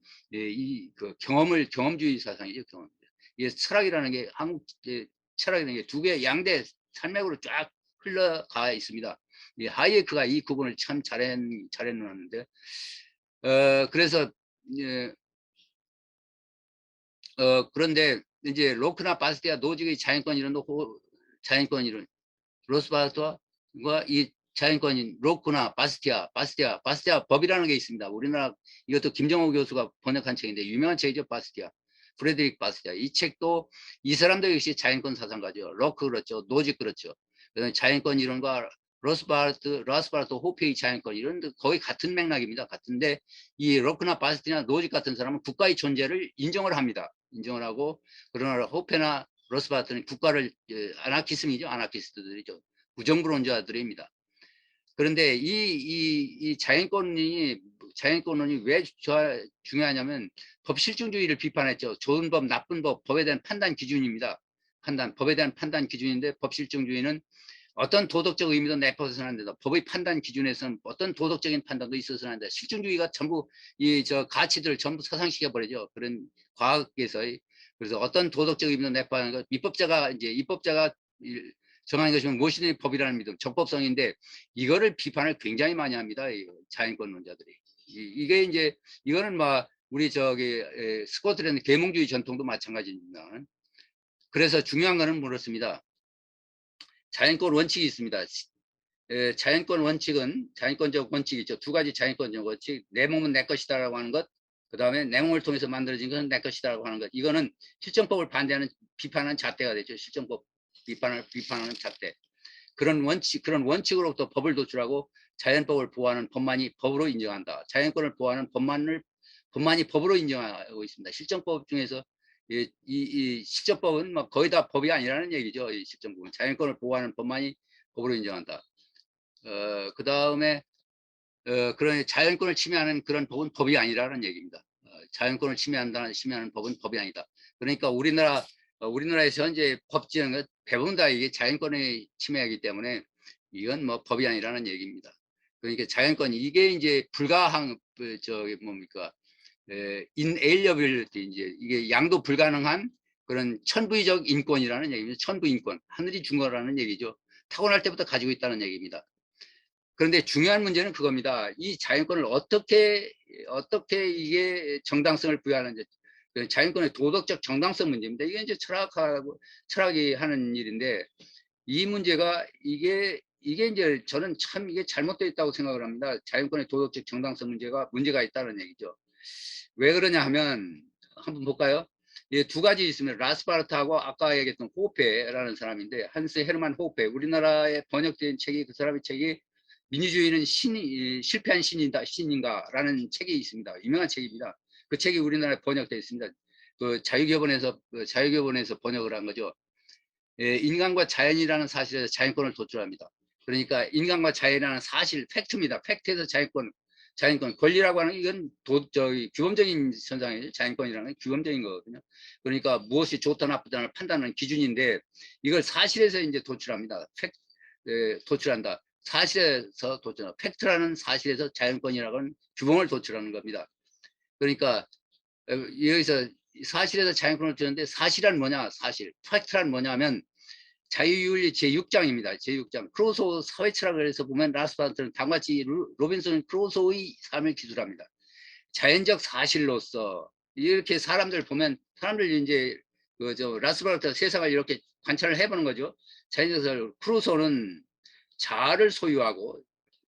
경험주의 사상이죠. 경험. 이게 철학이라는 게 철학이라는 게 두 개 양대 산맥으로 쫙 흘러가 있습니다. 하이에크가 이 구분을 참 잘해놓았는데, 그래서, 그런데 이제 로크나 바스티아 노직의 자연권 이론, 로스바르트와 이 자연권인 로크나 바스티아 법이라는 게 있습니다. 우리나라 이것도 김정호 교수가 번역한 책인데 유명한 책이죠. 바스티아. 프레드릭 바스티아. 이 책도 이 사람들 역시 자연권 사상가죠. 로크 그렇죠. 노직 그렇죠. 자연권 이론과 라스바르트 호페이 자연권 이론도 거의 같은 맥락입니다. 같은데 이 로크나 바스티나 노직 같은 사람은 국가의 존재를 인정을 합니다. 인정을 하고 그러나 호페나 로스바르트는 국가를 아나키즘이죠. 아나키스트들이죠. 부정부론자들입니다. 그런데 이 자연권론이 왜 중요하냐면 법 실증주의를 비판했죠. 좋은 법, 나쁜 법, 법에 대한 판단 기준입니다. 법에 대한 판단 기준인데 법 실증주의는 어떤 도덕적 의미도 내포해서는 안 된다. 법의 판단 기준에서는 어떤 도덕적인 판단도 있어서는 안 된다. 실증주의가 전부 가치들을 전부 사상시켜 버리죠. 그런 과학에서의 그래서 어떤 도덕적 의미도 내포하는 것, 입법자가 정하는 것이면 무엇이든 법이라는 믿음, 적법성인데 이거를 비판을 굉장히 많이 합니다. 자연권론자들이. 이거는 우리 스코틀랜드 계몽주의 전통도 마찬가지입니다. 그래서 중요한 거는 그렇습니다. 자연권 원칙이 있습니다. 자연권적 원칙이 있죠. 두 가지 자연권적 원칙. 내 몸은 내 것이다라고 하는 것. 그 다음에 내 몸을 통해서 만들어진 것은 내 것이다라고 하는 것. 이거는 실정법을 비판하는 잣대가 되죠. 실정법 비판하는 잣대. 그런 원칙으로부터 법을 도출하고 자연법을 보호하는 법만이 법으로 인정한다. 자연권을 보호하는 법만이 법으로 인정하고 있습니다. 실정법 중에서 이 실정법은 뭐 거의 다 법이 아니라는 얘기죠. 이 실정법은 자연권을 보호하는 법만이 법으로 인정한다. 그 다음에 그런 자연권을 침해하는 그런 법은 법이 아니라는 얘기입니다. 자연권을 침해하는 법은 법이 아니다. 그러니까 우리나라에서 현재 법 지은 것 대부분 다 이게 자연권의 침해이기 때문에 이건 뭐 법이 아니라는 얘기입니다. 그러니까 자연권 이게 이제 저기 뭡니까 inalienability 이제 이게 양도 불가능한 그런 천부의적 인권이라는 얘기입니다. 천부인권 하늘이 준 거라는 얘기죠. 타고날 때부터 가지고 있다는 얘기입니다. 그런데 중요한 문제는 그겁니다. 이 자연권을 어떻게 이게 정당성을 부여하는지 자연권의 도덕적 정당성 문제입니다. 이게 이제 철학이 하는 일인데 이 문제가 이게 이제 저는 참 이게 잘못되어 있다고 생각을 합니다. 자연권의 도덕적 정당성 문제가 있다는 얘기죠. 왜 그러냐 하면 한번 볼까요? 예, 두 가지 있습니다. 라스파르트하고 아까 얘기했던 호페라는 사람인데 한스 헤르만 호페 우리나라에 번역된 책이 그 사람의 책이 민주주의는 실패한 신인가라는 책이 있습니다. 유명한 책입니다. 그 책이 우리나라에 번역되어 있습니다. 자유교본에서 번역을 한 거죠. 예, 인간과 자연이라는 사실에서 자연권을 도출합니다. 그러니까 인간과 자연이라는 사실, 팩트입니다. 팩트에서 자연권, 권리라고 하는 이건 규범적인 현상이에요. 자연권이라는 건 규범적인 거거든요. 그러니까 무엇이 좋다 나쁘다를 판단하는 기준인데 이걸 사실에서 이제 도출합니다. 도출한다. 사실에서 도출한다. 팩트라는 사실에서 자연권이라고 하는 규범을 도출하는 겁니다. 그러니까 여기서 사실에서 자연권을 주는데 사실은 뭐냐? 사실. 팩트란 뭐냐면 자유윤리 제6장입니다. 제6장. 크루소 사회철학을 해서 보면 라스파르트는 다음같이 로빈슨 크루소의 삶을 기술합니다. 자연적 사실로서 이렇게 사람들 보면 사람들 이제 라스파르트 세상을 이렇게 관찰을 해보는 거죠. 자연적 사실 크루소는 자아를 소유하고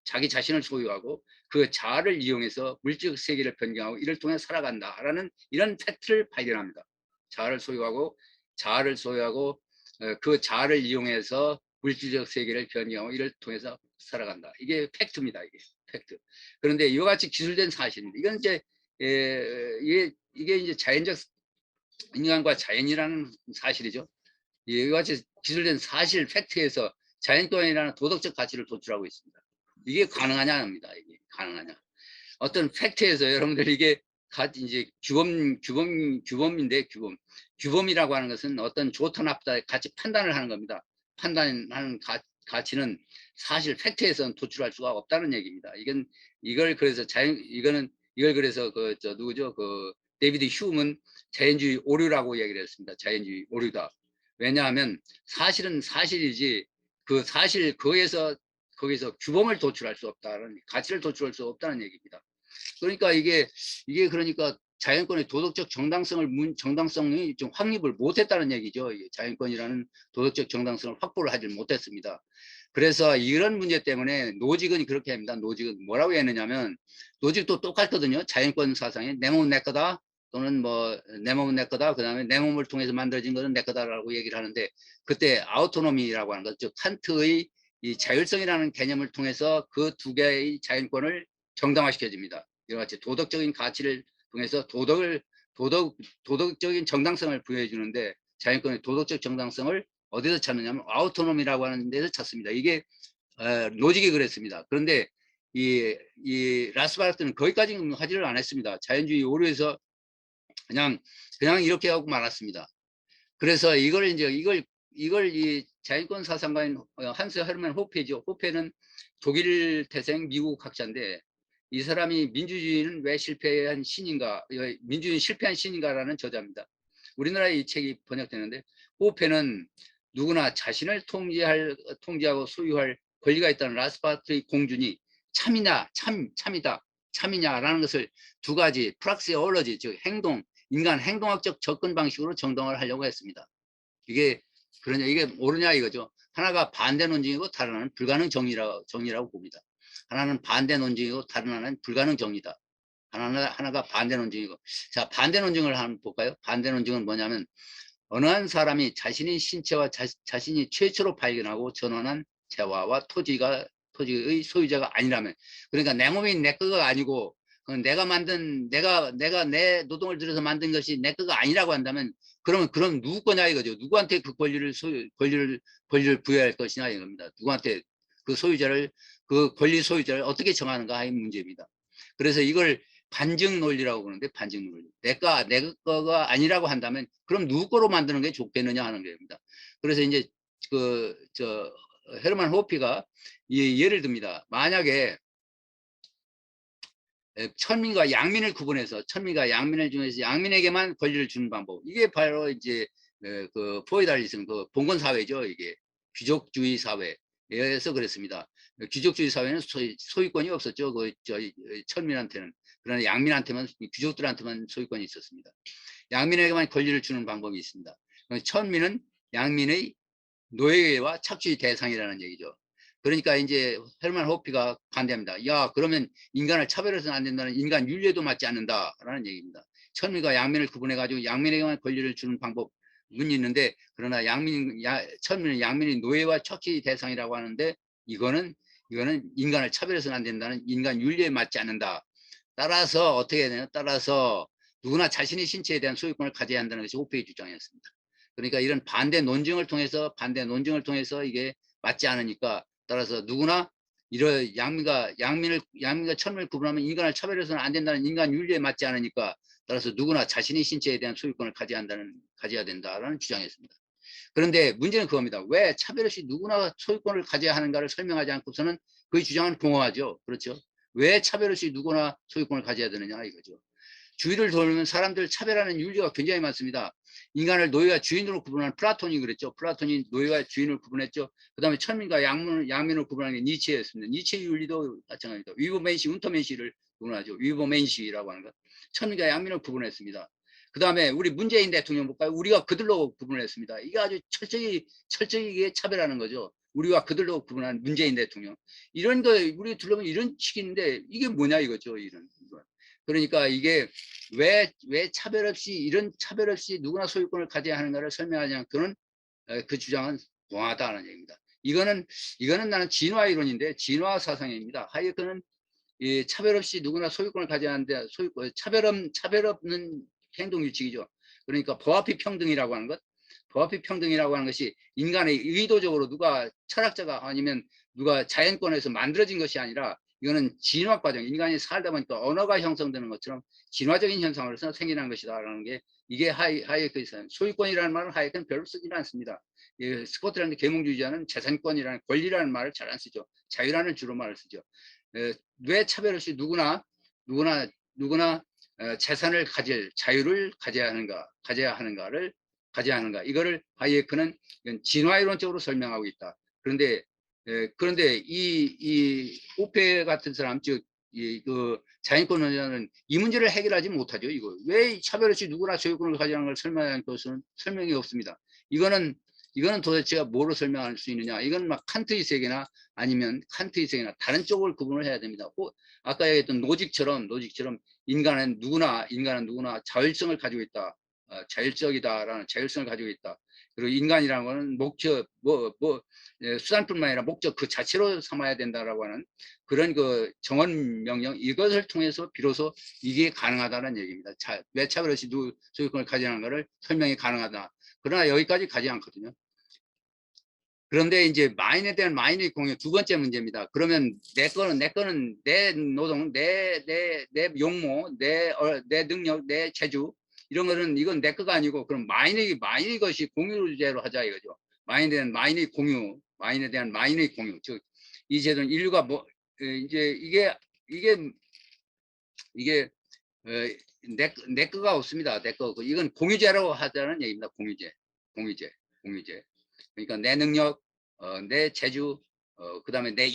자기 자신을 소유하고 그 자아를 이용해서 물질 세계를 변경하고 이를 통해 살아간다라는 이런 팩트를 발견합니다. 자아를 소유하고 그 자아를 이용해서 물질적 세계를 변경하고 이를 통해서 살아간다. 이게 팩트입니다. 이게 팩트. 그런데 이와 같이 기술된 사실입니다. 이건 이제 이게 이제 자연적 인간과 자연이라는 사실이죠. 이와 같이 기술된 사실 팩트에서 자연권이라는 도덕적 가치를 도출하고 있습니다. 이게 가능하냐 합니다. 이게 가능하냐. 어떤 팩트에서 여러분들 이게 이제 규범인데 규범이라고 하는 것은 어떤 좋다 나쁘다 같이 판단을 하는 겁니다. 판단하는 가치는 사실 팩트에서는 도출할 수가 없다는 얘기입니다. 이걸 그래서 이걸 그래서 누구죠? 데이비드 휴먼은 자연주의 오류라고 얘기를 했습니다. 자연주의 오류다. 왜냐하면 사실은 사실이지 거기서 규범을 도출할 수 없다는 가치를 도출할 수 없다는 얘기입니다. 그러니까 이게 그러니까 자연권의 도덕적 정당성이 좀 확립을 못했다는 얘기죠. 자연권이라는 도덕적 정당성을 확보를 하지 못했습니다. 그래서 이런 문제 때문에 노직은 그렇게 합니다. 노직은 뭐라고 했느냐면 노직도 똑같거든요. 자연권 사상에 내 몸은 내 거다 또는 뭐 내 몸은 내 거다 그다음에 내 몸을 통해서 만들어진 것은 내 거다라고 얘기를 하는데 그때 아우토노미라고 하는 것, 즉 칸트의 이 자율성이라는 개념을 통해서 그 두 개의 자연권을 정당화시켜집니다. 이와 같이 도덕적인 가치를 통해서 도덕적인 정당성을 부여해 주는데 자연권의 도덕적 정당성을 어디서 찾느냐면 아우토노미라고 하는 데서 찾습니다. 이게 노직이 그랬습니다. 그런데 이 라스바르트는 거기까지 하지를 않았습니다. 자연주의 오류에서 그냥 이렇게 하고 말았습니다. 그래서 이걸 이 자연권 사상가인 한스 헤르만 호페죠. 호페는 독일 태생 미국 학자인데 이 사람이 민주주의는 왜 실패한 신인가, 민주주의는 실패한 신인가라는 저자입니다. 우리나라에 이 책이 번역되는데 호페는 누구나 자신을 통제하고 소유할 권리가 있다는 라스파르트의 공준이 참이냐라는 것을 두 가지 프락시올로지 즉 인간 행동학적 접근 방식으로 정당화를 하려고 했습니다. 이게 모르냐 이거죠. 하나가 반대 논증이고 다른 하나는 불가능 정의라고 봅니다. 하나는 반대 논증이고 다른 하나는 불가능 정의다. 하나가 반대 논증이고. 자, 반대 논증을 한번 볼까요? 반대 논증은 뭐냐면 어느 한 사람이 자신의 신체와 자신이 최초로 발견하고 전환한 재화와 토지의 소유자가 아니라면, 그러니까 내 몸이 내 거가 아니고 내가 내 노동을 들여서 만든 것이 내 거가 아니라고 한다면 그럼 누구 거냐 이거죠. 누구한테 그 권리를 부여할 것이냐 이겁니다. 누구한테 그 권리 소유자를 어떻게 정하는가 하는 문제입니다. 그래서 이걸 반증 논리라고 그러는데, 반증 논리. 내 거가 아니라고 한다면 그럼 누구 거로 만드는 게 좋겠느냐 하는 겁니다. 그래서 이제 헤르만 호피가 예를 듭니다. 만약에 천민과 양민을 구분해서 천민과 양민을 중에서 양민에게만 권리를 주는 방법, 이게 바로 이제 그 포이달리즘, 그 봉건 사회죠. 이게 귀족주의 사회에서 그랬습니다. 귀족주의 사회는 소유권이 없었죠. 천민한테는. 그러나 양민한테만, 귀족들한테만 소유권이 있었습니다. 양민에게만 권리를 주는 방법이 있습니다. 천민은 양민의 노예와 착취 대상이라는 얘기죠. 그러니까 이제 헤르만 호피가 반대합니다. 야, 그러면 인간을 차별해서는 안 된다는, 인간 윤리에도 맞지 않는다라는 얘기입니다. 천민과 양민을 구분해가지고 양민에게만 권리를 주는 방법은 있는데, 그러나 천민은 양민이 노예와 착취 대상이라고 하는데, 이거는 인간을 차별해서는 안 된다는, 인간 윤리에 맞지 않는다. 따라서 어떻게 해야 되냐? 따라서 누구나 자신의 신체에 대한 소유권을 가져야 한다는 것이 호피의 주장이었습니다. 그러니까 이런 반대 논증을 통해서 이게 맞지 않으니까, 따라서 누구나 이런 양민과 천민을 구분하면 인간을 차별해서는 안 된다는 인간 윤리에 맞지 않으니까, 따라서 누구나 자신의 신체에 대한 소유권을 가져야 된다라는 주장이었습니다. 그런데 문제는 그겁니다. 왜 차별 없이 누구나 소유권을 가져야 하는가를 설명하지 않고서는 그 주장은 공허하죠. 그렇죠? 왜 차별 없이 누구나 소유권을 가져야 되느냐 이거죠. 주의를 돌면 사람들 차별하는 윤리가 굉장히 많습니다. 인간을 노예와 주인으로 구분하는 플라톤이 그랬죠. 플라톤이 노예와 주인을 구분했죠. 그 다음에 천민과 양민을 구분하는 게 니체였습니다. 니체의 윤리도 마찬가지입니다. 위버맨시, 운터맨시를 구분하죠. 위버맨시라고 하는 것. 천민과 양민을 구분했습니다. 그 다음에 우리 문재인 대통령 볼까요? 우리가 그들로 구분했습니다. 이게 아주 철저히 차별하는 거죠. 우리와 그들로 구분하는 문재인 대통령. 이런 거 우리 들어보면 이런 식인데 이게 뭐냐 이거죠. 이런. 그러니까 이게 왜 차별 없이 누구나 소유권을 가져야 하는가를 설명하지 않고는 그 주장은 공하다는 얘기입니다. 이거는 나는 진화 이론인데, 진화 사상입니다. 하여튼은 이 차별 없이 누구나 소유권을 가져야 하는데, 차별 없는 행동 규칙이죠. 그러니까 보합비 평등이라고 하는 것이 인간의 의도적으로 누가 철학자가 아니면 누가 자연권에서 만들어진 것이 아니라, 이거는 진화 과정, 인간이 살다 보니까 언어가 형성되는 것처럼 진화적인 현상으로서 생겨난 것이다라는 게, 이게 하이에크의 소유권이라는 말은 하이에크는 별로 쓰지는 않습니다. 스코틀랜드 계몽주의자는 재산권이라는, 권리라는 말을 잘 안 쓰죠. 자유라는 주로 말을 쓰죠. 왜 차별 없이 누구나 재산을 가질 자유를 가져야 하는가, 이거를 하이에크는 진화이론적으로 설명하고 있다. 그런데 이 오페 같은 사람, 즉 그 자연권 원자는 이 문제를 해결하지 못하죠. 이거 왜 차별 없이 누구나 소유권을 가져야 하는 걸 설명하는 것은 설명이 없습니다. 이거는 도대체 뭐로 설명할 수 있느냐? 이건 막 칸트의 세계나 아니면 칸트의 세계나 다른 쪽을 구분을 해야 됩니다. 아까 얘기했던 노직처럼 인간은 누구나 자율성을 가지고 있다. 자율성을 가지고 있다. 그리고 인간이라는 것은 목적, 수단뿐만 아니라 목적 그 자체로 삼아야 된다라고 하는 그런 그 정원 명령, 이것을 통해서 비로소 이게 가능하다는 얘기입니다. 왜 차별 없이 소유권을 가져가는 것을 설명이 가능하다. 그러나 여기까지 가지 않거든요. 그런데 이제 마인에 대한 마인의 공유, 두 번째 문제입니다. 그러면 내 거는 내 노동, 내 용모, 내 능력, 내 재주, 이건 내 거가 아니고, 그럼 마인의 것이 공유제로 하자 이거죠. 마인에 대한 마인의 공유, 즉 이 제도는 인류가 이제 이게 내 거가 없습니다. 내 거. 이건 공유제라고 하자는 얘기입니다. 공유제. 그러니까 내 능력, 내 재주, 그다음에 내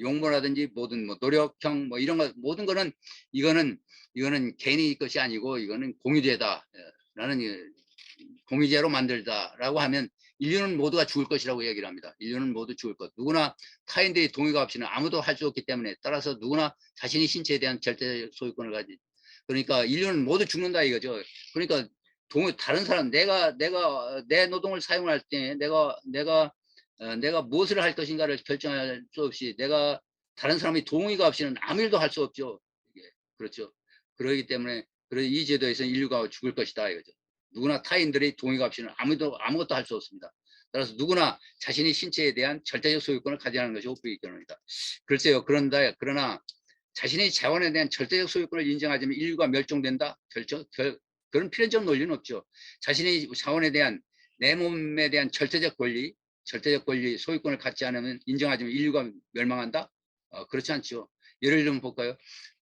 용모라든지 모든 노력형 이런 거, 모든 거는 이거는 개인의 것이 아니고 이거는 공유제다라는, 공유제로 만들다라고 하면 인류는 모두가 죽을 것이라고 얘기를 합니다. 인류는 모두 죽을 것. 누구나 타인들의 동의가 없이는 아무도 할 수 없기 때문에, 따라서 누구나 자신의 신체에 대한 절대 소유권을 가지. 그러니까 인류는 모두 죽는다 이거죠. 그러니까 다른 사람, 내가 내 노동을 사용할 때 내가 무엇을 할 것인가를 결정할 수 없이, 다른 사람의 동의가 없이는 아무 일도 할 수 없죠. 그렇죠. 그러기 때문에 이 제도에서 인류가 죽을 것이다 이거죠. 누구나 타인들의 동의가 없이는 아무것도 할 수 없습니다. 따라서 누구나 자신의 신체에 대한 절대적 소유권을 가져야하는 것이 호프의 결론이다. 글쎄요. 그러나 자신의 자원에 대한 절대적 소유권을 인정하자면 인류가 멸종된다? 그런 필연적 논리는 없죠. 자신의 자원에 대한 내 몸에 대한 절대적 권리, 소유권을 갖지 않으면 인정하자면 인류가 멸망한다? 그렇지 않죠. 예를 들면 볼까요?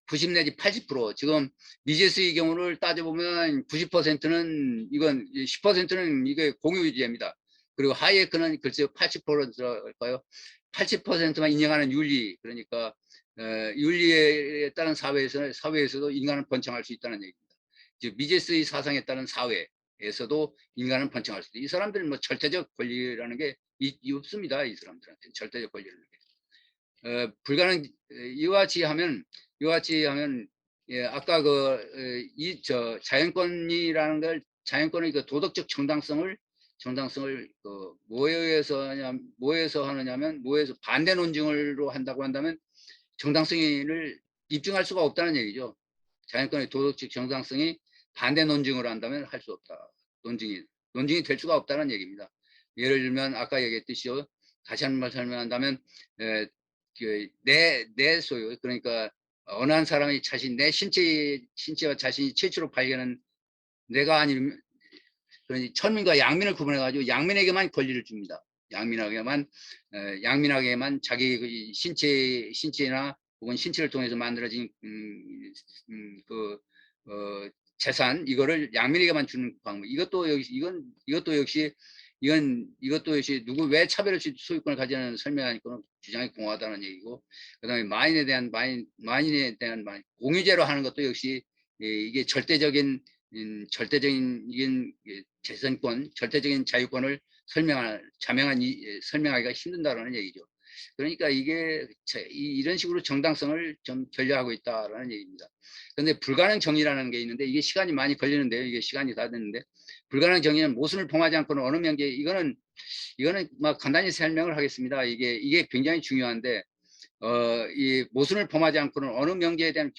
90 내지 80% 지금 미제스의 경우를 따져보면 90%는 이건 10%는 이게 공유주의입니다. 그리고 하이에크는 글쎄요 80%일까요? 80%만 인정하는 윤리 그러니까 윤리에 따른 사회에서도 인간은 번창할 수 있다는 얘기입니다. 즉 미제스의 사상에 따른 사회에서도 인간은 번창할 수 있다. 이 사람들은 뭐 절대적 권리라는 게 없습니다. 이 사람들한테 절대적 권리라는 게. 불가능 이와 같이 하면 예, 아까 자연권이라는 걸 자연권의 그 도덕적 정당성을 뭐에서 하느냐면 뭐에서 반대 논증으로 한다고 한다면 정당성을 입증할 수가 없다는 얘기죠. 자연권의 도덕적 정당성이 반대 논증으로 한다면 할 수 없다. 논증이 될 수가 없다는 얘기입니다. 예를 들면 아까 얘기했듯이요. 다시 한 번 설명한다면 내 소유 그러니까 어느 한 사람이 내 신체와 자신이 최초로 발견한 내가 아니면 그러니 천민과 양민을 구분해 가지고 양민에게만 권리를 줍니다. 양민에게만 자기 그 신체나 혹은 신체를 통해서 만들어진 그 재산 이거를 양민에게만 주는 방법. 이것도 역시 누구 왜 차별없이 소유권을 가지는 설명하니까 주장이 공허하다는 얘기고, 그다음에 마인에 대한 공유제로 하는 것도 역시 이게 절대적인 재산권, 절대적인 자유권을 설명하기가 힘든다라는 얘기죠. 그러니까 이런 식으로 정당성을 좀 결여하고 있다라는 얘기입니다. 그런데 불가능 정의라는 게 있는데 이게 시간이 많이 걸리는데요. 이게 시간이 다 됐는데 불가능 정의는 모순을 범하지 않고는 어느 명제 이거는 막 간단히 설명을 하겠습니다. 이게 굉장히 중요한데 이 모순을 범하지 않고는 어느 명제에 대한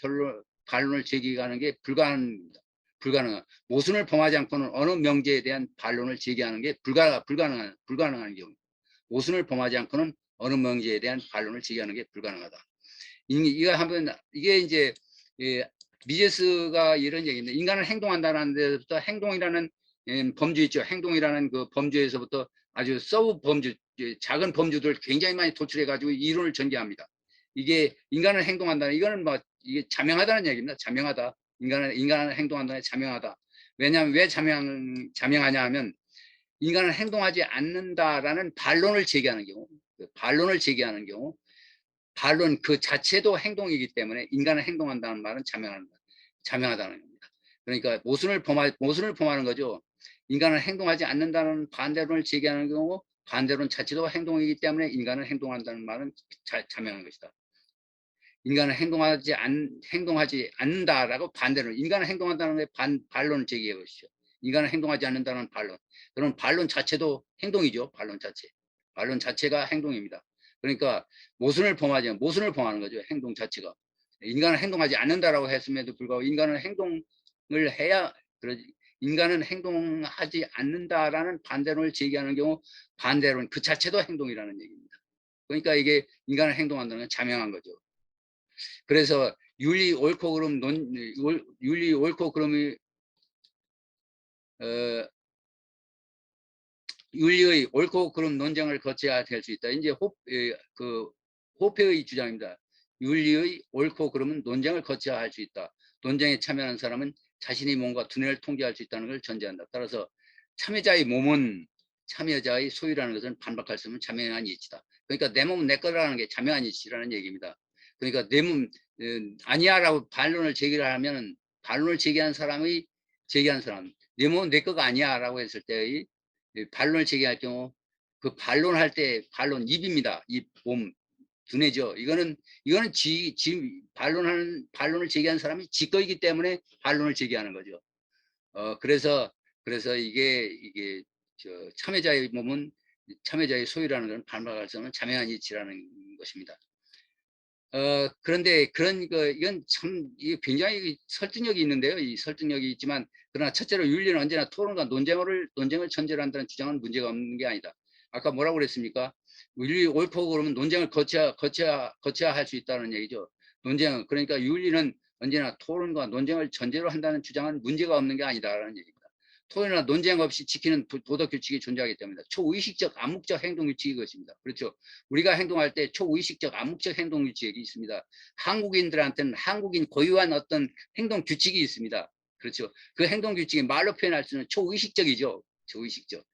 반론을 제기하는 게 불가능합니다. 모순을 범하지 않고는 어느 명제에 대한 반론을 제기하는 게 불가능한 경우. 모순을 범하지 않고는 어느 명제에 대한 반론을 제기하는 게 불가능하다. 이게 이제 미제스가 이런 얘기인데 인간은 행동한다는 데서부터 행동이라는 범주 있죠. 행동이라는 그 범주에서부터 아주 서브 범주, 작은 범주들 굉장히 많이 도출해 가지고 이론을 전개합니다. 이게 인간은 행동한다는 이거는 뭐 이게 자명하다는 얘기입니다. 자명하다. 인간은 행동한다는 자명하다. 왜냐하면 왜 자명하냐 하면 인간은 행동하지 않는다라는 반론을 제기하는 경우, 반론 그 자체도 행동이기 때문에 인간은 행동한다는 말은 자명하다는 겁니다. 그러니까 모순을 범하는 거죠. 인간은 행동하지 않는다는 반대론을 제기하는 경우 반대론 자체도 행동이기 때문에 인간은 행동한다는 말은 자명한 것이다. 인간은 행동하지 않는다라고 반대로 인간은 행동한다는 게 반론을 제기해 보시죠. 인간은 행동하지 않는다는 반론. 그럼 반론 자체도 행동이죠. 반론 자체가 행동입니다. 그러니까 모순을 범하는 거죠. 행동 자체가. 인간은 행동하지 않는다라고 했음에도 불구하고 인간은 행동하지 않는다라는 반대론을 제기하는 경우 반대론 그 자체도 행동이라는 얘기입니다. 그러니까 이게 인간은 행동한다는 건 자명한 거죠. 그래서 윤리 옳고 그름이 윤리의 옳고 그름 논쟁을 거쳐야 될 수 있다. 이제 호페의 주장입니다. 윤리의 옳고 그름은 논쟁을 거쳐야 할 수 있다. 논쟁에 참여하는 사람은 자신의 몸과 두뇌를 통제할 수 있다는 걸 전제한다. 따라서 참여자의 몸은 참여자의 소유라는 것은 반박할 수 없는 자명한 이치다. 그러니까 내 몸은 내 거라는 게 자명한 이치라는 얘기입니다. 그러니까 내 몸 아니야라고 반론을 제기하면 반론을 제기한 사람 내 몸은 내 거가 아니야라고 했을 때의 반론을 제기할 경우 그 반론할 때 입입니다. 몸, 두뇌죠. 이거는 반론을 제기한 사람이 지 거이기 때문에 반론을 제기하는 거죠. 그래서 이게 참여자의 몸은 참여자의 소유라는 건 반박할 수 없는 자명한 이치라는 것입니다. 그런데 그런 거 이건 참 이게 굉장히 설득력이 있는데요. 이 설득력이 있지만 그러나 첫째로 윤리는 언제나 토론과 논쟁을 전제로 한다는 주장은 문제가 없는 게 아니다. 아까 뭐라고 그랬습니까? 윤리 옳고 그러면 논쟁을 거쳐야 할 수 있다는 얘기죠. 논쟁 그러니까 윤리는 언제나 토론과 논쟁을 전제로 한다는 주장은 문제가 없는 게 아니다라는 얘기입니다. 토론이나 논쟁 없이 지키는 도덕 규칙이 존재하기 때문이다. 초의식적 암묵적 행동 규칙이 것입니다. 그렇죠. 우리가 행동할 때 초의식적 암묵적 행동 규칙이 있습니다. 한국인들한테는 한국인 고유한 어떤 행동 규칙이 있습니다. 그렇죠. 그 행동 규칙이 말로 표현할 수는 초의식적이죠. 초의식적.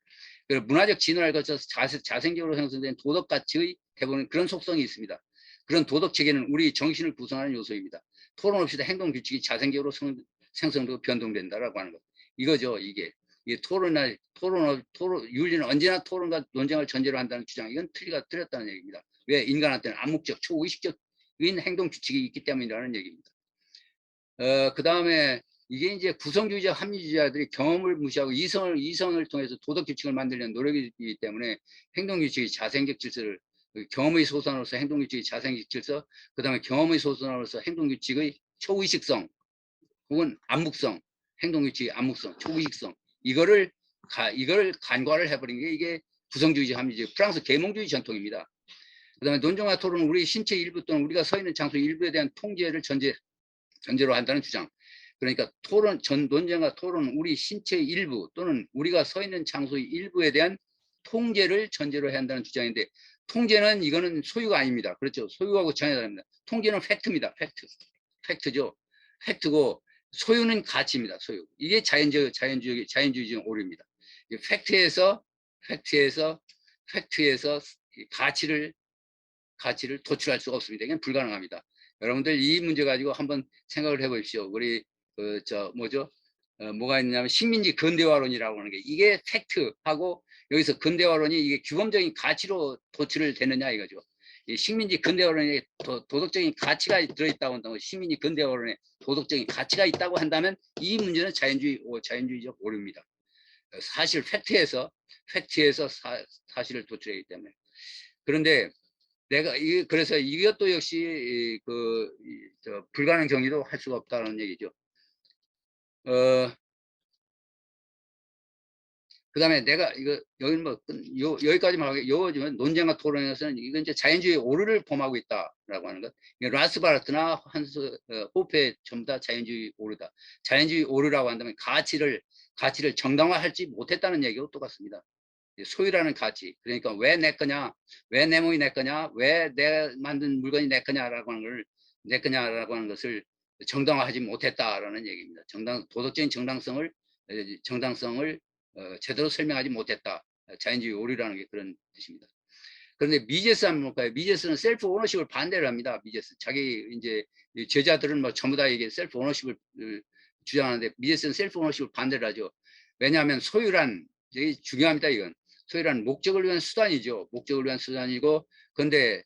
그리고 문화적 진화를 거쳐서 자생적으로 형성된 도덕 가치의 대부분 그런 속성이 있습니다. 그런 도덕 체계는 우리 정신을 구성하는 요소입니다. 토론 없이도 행동 규칙이 자생적으로 생성되고 변동된다라고 하는 것. 이거죠, 이게. 이게 윤리는 언제나 토론과 논쟁을 전제로 한다는 주장. 이건 틀렸다는 얘기입니다. 왜? 인간한테는 암묵적, 초의식적인 행동 규칙이 있기 때문이라는 얘기입니다. 그 다음에 이게 이제 구성주의자, 합리주의자들이 경험을 무시하고 이성을 통해서 도덕 규칙을 만들려는 노력이기 때문에 행동 규칙의 자생적 질서를 경험의 소선으로서 행동 규칙의 자생적 질서, 그 다음에 경험의 소선으로서 행동 규칙의 초의식성 혹은 암묵성, 행동 규칙의 암묵성, 초의식성 이거를 간과를 해버린 게 이게 구성주의자, 합리주의, 프랑스 계몽주의 전통입니다. 그 다음에 논쟁과 토론은 우리 신체 일부 또는 우리가 서 있는 장소 일부에 대한 통제를 전제로 한다는 주장. 그러니까 논쟁과 토론은 우리 신체의 일부 또는 우리가 서 있는 장소의 일부에 대한 통제를 전제로 해야 한다는 주장인데 통제는 이거는 소유가 아닙니다. 그렇죠. 소유하고 전혀 다릅니다. 통제는 팩트입니다. 팩트죠. 팩트고 소유는 가치입니다. 소유. 이게 자연주의적 오류입니다. 팩트에서 가치를 도출할 수가 없습니다. 이건 불가능합니다. 여러분들 이 문제 가지고 한번 생각을 해보십시오. 우리 뭐가 있냐면 식민지 근대화론이라고 하는 게 이게 팩트하고 여기서 근대화론이 이게 규범적인 가치로 도출을 되느냐 이거죠. 이 식민지 근대화론에 도덕적인 가치가 들어있다고 한다면 식민지 근대화론에 도덕적인 가치가 있다고 한다면 이 문제는 자연주의적 오류입니다. 사실 팩트에서 사실을 도출하기 때문에. 그런데 그래서 이것도 역시 불가능 정의도 할 수가 없다는 얘기죠. 그 다음에 내가 여기까지만 하게 요즘은 논쟁과 토론에서는 이건 이제 자연주의 오류를 범하고 있다라고 하는 것. 라스바르트나 호페 전부 다 자연주의 오류다. 자연주의 오류라고 한다면 가치를 정당화하지 못했다는 얘기하고 똑같습니다. 소유라는 가치. 그러니까 왜 내 거냐, 왜 내 몸이 내 거냐, 왜 내 만든 물건이 내 거냐라고 하는 것을 정당화하지 못했다라는 얘기입니다. 도덕적인 정당성을 제대로 설명하지 못했다. 자연주의 오류라는 게 그런 뜻입니다. 그런데 미제스 하면 뭘까요? 미제스는 셀프 오너십을 반대를 합니다. 미제스. 자기 이제 제자들은 뭐 전부 다 이게 셀프 오너십을 주장하는데 미제스는 셀프 오너십을 반대를 하죠. 왜냐하면 소유란 되게 중요합니다. 이건 소유란 목적을 위한 수단이죠. 목적을 위한 수단이고 근데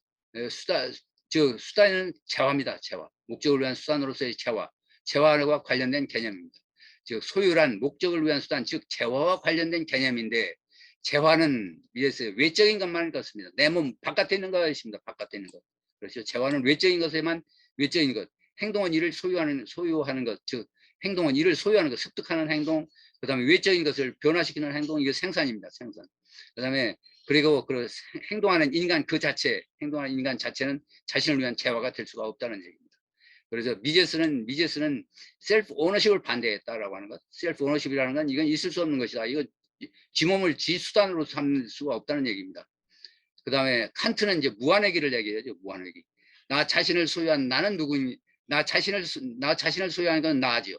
수단은 재화입니다. 재화. 목적을 위한 수단으로서의 재화와 관련된 개념입니다. 즉 소유란 목적을 위한 수단, 즉 재화와 관련된 개념인데 재화는 미제스 외적인 것만 그렇습니다. 내 몸 바깥에 있는 것입니다. 바깥에 있는 것. 그렇죠. 재화는 외적인 것에만 외적인 것. 행동은 이를 소유하는 것, 즉 행동은 이를 소유하는 것, 습득하는 행동, 그 다음에 외적인 것을 변화시키는 행동, 이게 생산입니다. 생산. 그 다음에 그리고 행동하는 인간 자체는 자신을 위한 재화가 될 수가 없다는 얘기입니다. 그래서 미제스는 셀프 오너십을 반대했다라고 하는 것. 셀프 오너십이라는 건 이건 있을 수 없는 것이다. 이거 지 몸을 지 수단으로 삼을 수가 없다는 얘기입니다. 그 다음에 칸트는 이제 무한회귀를 얘기하죠. 무한회귀. 나 자신을 소유한 나는 누구니? 나 자신을 소유하는 건 나죠.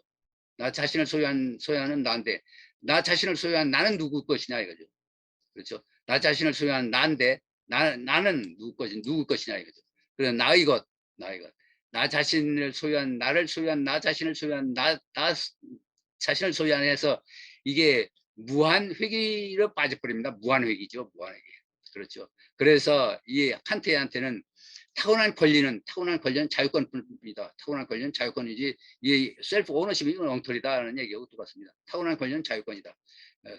나 자신을 소유하는 나인데 나 자신을 소유한 나는 누구 것이냐 이거죠. 그렇죠. 나 자신을 소유한 나인데 나는 누구 것이냐 이거죠. 그래서 나의 것. 나 자신을 소유한 나를 소유한 나 자신을 소유한 나 자신을 소유한 해서 이게 무한 회귀로 빠져버립니다. 무한 회귀죠. 무한 회귀. 그렇죠. 그래서 이 칸트한테는 타고난 권리는 자유권입니다. 타고난 권리는 자유권이지 이 셀프 오너십이 이건 엉터리다라는 얘기하고 똑같습니다. 타고난 권리는 자유권이다.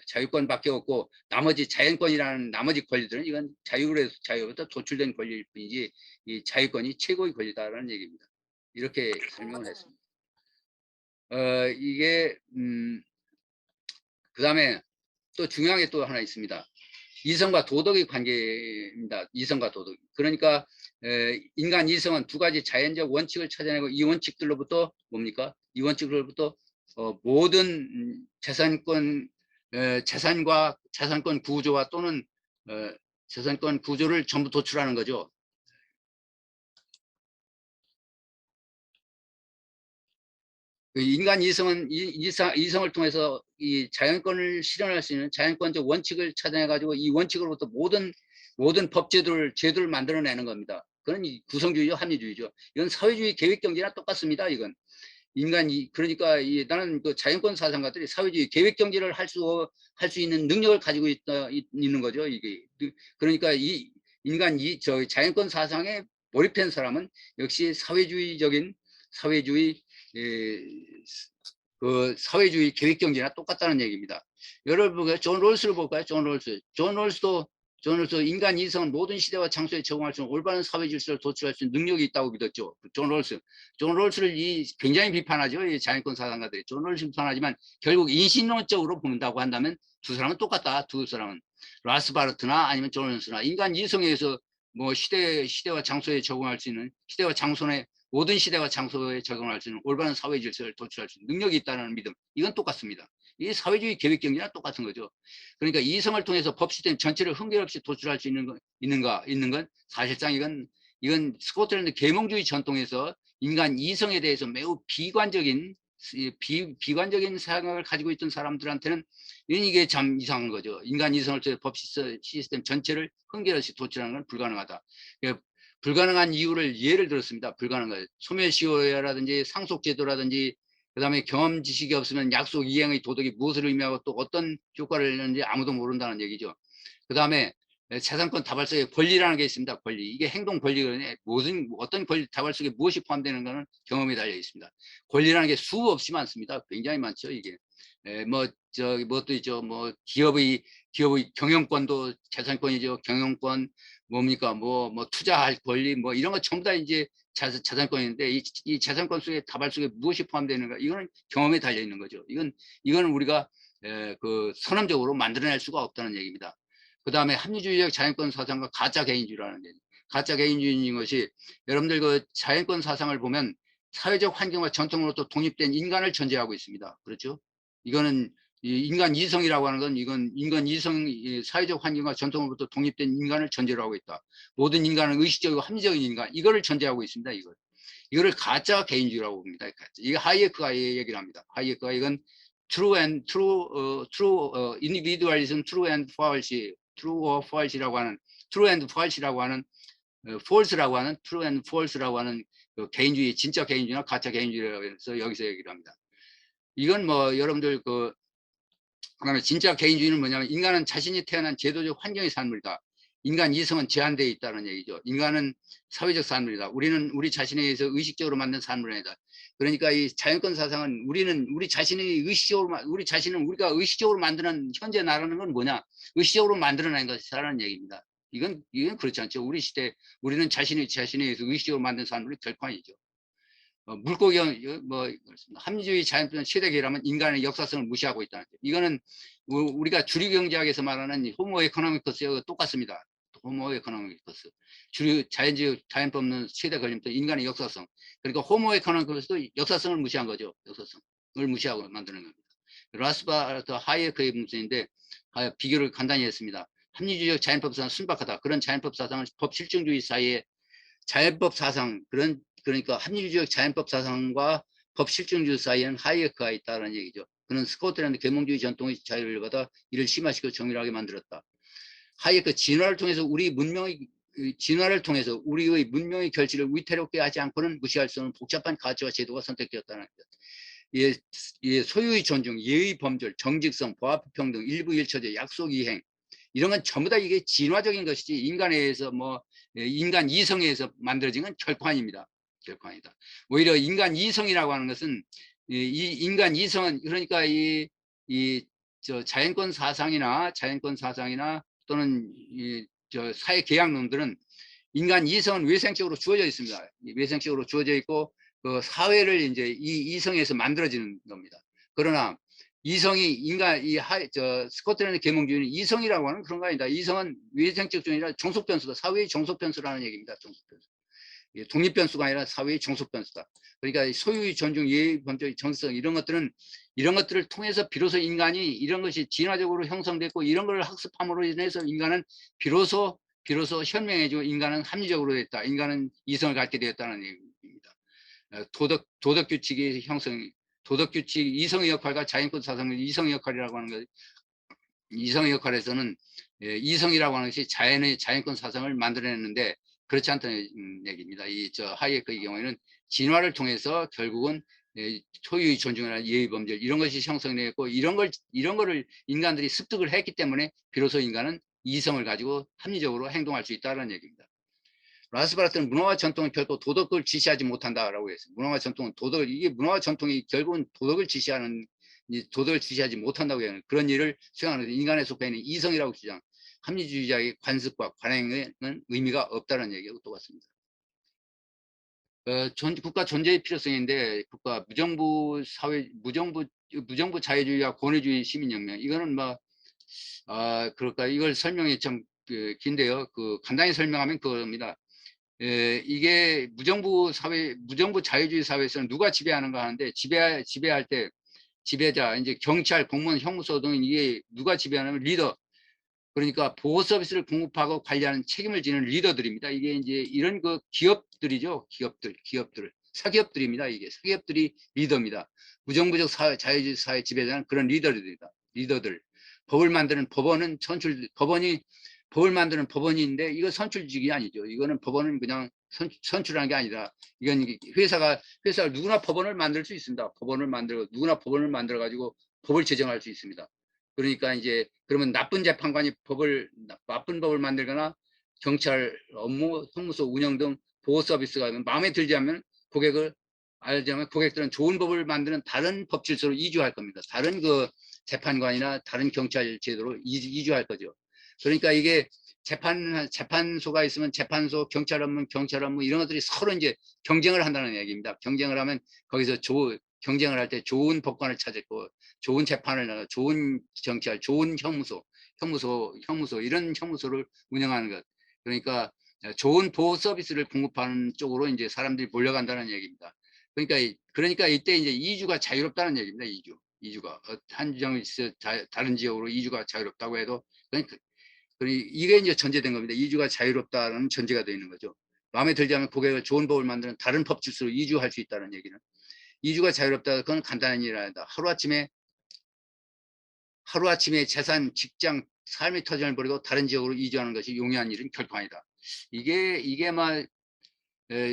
자유권밖에 없고 나머지 자연권이라는 나머지 권리들은 이건 자유로부터 도출된 권리일 뿐이지 이 자유권이 최고의 권리다라는 얘기입니다. 이렇게 설명을 했습니다. 이게 그다음에 또 중요한 게 또 하나 있습니다. 이성과 도덕의 관계입니다. 이성과 도덕. 그러니까 인간 이성은 두 가지 자연적 원칙을 찾아내고 이 원칙들로부터 뭡니까? 이 원칙들로부터 모든 재산과 재산권 구조와 또는 재산권 구조를 전부 도출하는 거죠. 그 인간 이성은 이성을 통해서 이 자연권을 실현할 수 있는 자연권적 원칙을 찾아내 가지고 이 원칙으로부터 모든 제도를 만들어내는 겁니다. 그건 구성주의죠, 합리주의죠. 이건 사회주의 계획경제나 똑같습니다. 이건 그러니까 나는 그 자연권 사상가들이 사회주의 계획경제를 할 수 있는 능력을 가지고 있는 거죠. 이게 그러니까 자연권 사상에 몰입한 사람은 역시 사회주의 그 사회주의 계획경제나 똑같다는 얘기입니다. 여러분 존 롤스를 볼까요? 존 롤스도 인간 이성은 모든 시대와 장소에 적응할 수 있는 올바른 사회 질서를 도출할 수 있는 능력이 있다고 믿었죠. 존 롤스를 굉장히 비판하죠. 이 자연권 사상가들이 존 롤스 비판하지만 결국 인신론적으로 본다고 한다면 두 사람은 똑같다. 두 사람은 라스바르트나 아니면 존 롤스나 인간 이성에 의해서 뭐 시대와 장소에 적응할 수 있는 모든 시대와 장소에 적응할 수 있는 올바른 사회 질서를 도출할 수 있는 능력이 있다는 믿음. 이건 똑같습니다. 이게 사회주의 계획경제랑 똑같은 거죠. 그러니까 이성을 통해서 법 시스템 전체를 흥결 없이 도출할 수 있는 건 사실상 이건 스코틀랜드 계몽주의 전통에서 인간 이성에 대해서 매우 비관적인 생각을 가지고 있던 사람들한테는 이게 참 이상한 거죠. 인간 이성을 통해서 법 시스템 전체를 흥결 없이 도출하는 건 불가능하다. 불가능한 이유를 예를 들었습니다. 불가능한 소멸시효라든지 상속제도라든지 그다음에 경험 지식이 없으면 약속 이행의 도덕이 무엇을 의미하고 또 어떤 효과를 내는지 아무도 모른다는 얘기죠. 그다음에 재산권 다발성의 권리라는 게 있습니다. 권리. 이게 행동 권리거든요. 어떤 권리 다발성에 무엇이 포함되는가는 경험에 달려 있습니다. 권리라는 게 수없이 많습니다. 굉장히 많죠. 이게 뭣도 있죠. 뭐 기업의 경영권도 재산권이죠. 경영권 뭡니까? 뭐 투자할 권리 뭐 이런 거 전부 다 이제 재산권인데 이 재산권 속에 다발 속에 무엇이 포함되는가? 이거는 경험에 달려 있는 거죠. 이건 우리가 그 선언적으로 만들어낼 수가 없다는 얘기입니다. 그 다음에 합리주의적 자연권 사상과 가짜 개인주의라는 게 가짜 개인주의인 것이 여러분들 그 자연권 사상을 보면 사회적 환경과 전통으로부터 독립된 인간을 전제하고 있습니다. 그렇죠? 이거는 인간 이성이라고 하는 건 이건 인간 이성 사회적 환경과 전통으로부터 독립된 인간을 전제로 하고 있다. 모든 인간은 의식적이고 합리적인 인간 이거를 전제하고 있습니다. 이거를 가짜 개인주의라고 봅니다. 이게 하이에크가 얘기를 합니다. 하이에크가 이건 true individualism, true and false라고 하는 true and false라고 하는 false라고 하는 true and false라고 하는 그 개인주의 진짜 개인주의나 가짜 개인주의라고 해서 여기서 얘기를 합니다. 이건 뭐 여러분들 그다음에 진짜 개인주의는 뭐냐면 인간은 자신이 태어난 제도적 환경의 산물이다. 인간 이성은 제한되어 있다는 얘기죠. 인간은 사회적 산물이다. 우리 자신에 의해서 의식적으로 만든 산물이 아니다. 그러니까 이 자연권 사상은 우리 자신은 우리가 의식적으로 만드는 현재 나라는 건 뭐냐? 의식적으로 만들어낸 것이라는 얘기입니다. 이건 그렇지 않죠. 우리는 자신에 의해서 의식적으로 만든 산물이 결코 아니죠. 물고기 합리주의 자연권 최대계라면 인간의 역사성을 무시하고 있다는 거죠. 이거는 우리가 주류 경제학에서 말하는 호모 에코노미커스와 똑같습니다. 호모 에코노미커스 자연법은 최대 걸림돌 인간의 역사성. 그러니까 호모 에코노미커스도 역사성을 무시한 거죠. 역사성을 무시하고 만드는 겁니다. 라스바르트 하이에크의 문제인데 비교를 간단히 했습니다. 합리주의적 자연법 사상은 순박하다. 그런 자연법 사상은 법 실증주의 사이에 자연법 사상 그러니까 합리주의적 자연법 사상과 법 실증주의 사이에는 하이에크가 있다는 얘기죠. 그는 스코틀랜드 계몽주의 전통의 자유를 받아 이를 심화시켜 정밀하게 만들었다. 하이에크 진화를 통해서 우리의 문명의 결실을 위태롭게 하지 않고는 무시할 수 없는 복잡한 가치와 제도가 선택되었다는 것. 소유의 존중, 예의 범절, 정직성, 보합평등, 일부 일처제, 약속 이행 이런 건 전부 다 이게 진화적인 것이지 인간에 의해서 인간 이성에 의해서 만들어진 건 결코 아닙니다. 결코 아니다. 오히려 인간 이성이라고 하는 것은 이 인간 이성은 그러니까 자연권 사상이나 또는 사회 계약론들은 인간 이성은 외생적으로 주어져 있습니다. 외생적으로 주어져 있고 그 사회를 이제 이 이성에서 만들어지는 겁니다. 그러나 이성이 인간 스코틀랜드 계몽주의는 이성이라고 하는 그런 거 아니다. 이성은 외생적 중이 아니라 종속 변수다. 사회의 종속 변수라는 얘기입니다. 종속 변수. 독립 변수가 아니라 사회의 종속 변수다. 그러니까 소유의 존중, 예의, 범죄의 정성 이런 것들을 통해서 비로소 인간이 이런 것이 진화적으로 형성됐고 이런 걸 학습함으로 인해서 인간은 비로소 현명해지고 인간은 합리적으로 됐다. 인간은 이성을 갖게 되었다는 얘기입니다. 도덕 규칙의 형성, 도덕 규칙 이성의 역할과 자연권 사상의 이성의 역할이라고 하는 것. 이성의 역할에서는 이성이라고 하는 것이 자연권 사상을 만들어냈는데 그렇지 않다는 얘기입니다. 하이에크의 경우에는 진화를 통해서 결국은 소유의 존중이나 예의 범죄 이런 것이 형성되었고 이런 거를 인간들이 습득을 했기 때문에 비로소 인간은 이성을 가지고 합리적으로 행동할 수 있다는 얘기입니다. 라스바라트는 문화와 전통은 결코 도덕을 지시하지 못한다라고 했어요. 문화와 전통은 이게 문화와 전통이 결국은 도덕을 지시하지 못한다고 하는 그런 일을 수행하는 인간에 속해 있는 이성이라고 주장. 합리주의자의 관습과 관행은 의미가 없다는 얘기하고 똑같습니다. 국가 존재의 필요성인데 국가 무정부 자유주의와 권위주의 시민혁명 이거는 그럴까 이걸 설명이 좀 긴데요. 간단히 설명하면 그겁니다. 이게 무정부 자유주의 사회에서는 누가 지배하는가 하는데 지배할 때 지배자 이제 경찰, 공무원, 형무소 등 이게 누가 지배하냐면 리더. 그러니까 보호 서비스를 공급하고 관리하는 책임을 지는 리더들입니다. 이게 이제 이런 기업들이죠. 기업들. 사기업들입니다. 이게 사기업들이 리더입니다. 무정부적 자유주의 사회 지배자는 그런 리더들. 법을 만드는 법을 만드는 법원인데 이거 선출직이 아니죠. 이거는 법원은 그냥 선출하는 게 아니라 이건 회사가 누구나 법원을 만들 수 있습니다. 누구나 법원을 만들어 가지고 법을 제정할 수 있습니다. 그러니까 이제 그러면 나쁜 재판관이 나쁜 법을 만들거나 경찰 업무, 형무소 운영 등 보호 서비스가 마음에 들지 않으면 알자면 고객들은 좋은 법을 만드는 다른 법 질서로 이주할 겁니다. 다른 재판관이나 다른 경찰 제도로 이주할 거죠. 그러니까 이게 재판소가 있으면 재판소, 경찰 업무 이런 것들이 서로 이제 경쟁을 한다는 얘기입니다. 경쟁을 하면 거기서 경쟁을 할 때 좋은 법관을 찾았고 좋은 재판을 좋은 경찰, 좋은 형무소 이런 형무소를 운영하는 것. 그러니까 좋은 보호 서비스를 공급하는 쪽으로 이제 사람들이 몰려간다는 얘기입니다. 그러니까 이때 이제 이주가 자유롭다는 얘기입니다. 이주가 한 지역에서 다른 지역으로 이주가 자유롭다고 해도 그러니까 이게 이제 전제된 겁니다. 이주가 자유롭다는 전제가 되어 있는 거죠. 마음에 들지 않으면 고객을 좋은 법을 만드는 다른 법 질서로 이주할 수 있다는 얘기는. 이주가 자유롭다. 그건 간단한 일이 아니다. 하루아침에 재산, 직장, 삶의 터전을 버리고 다른 지역으로 이주하는 것이 용이한 일은 결코 아니다. 이게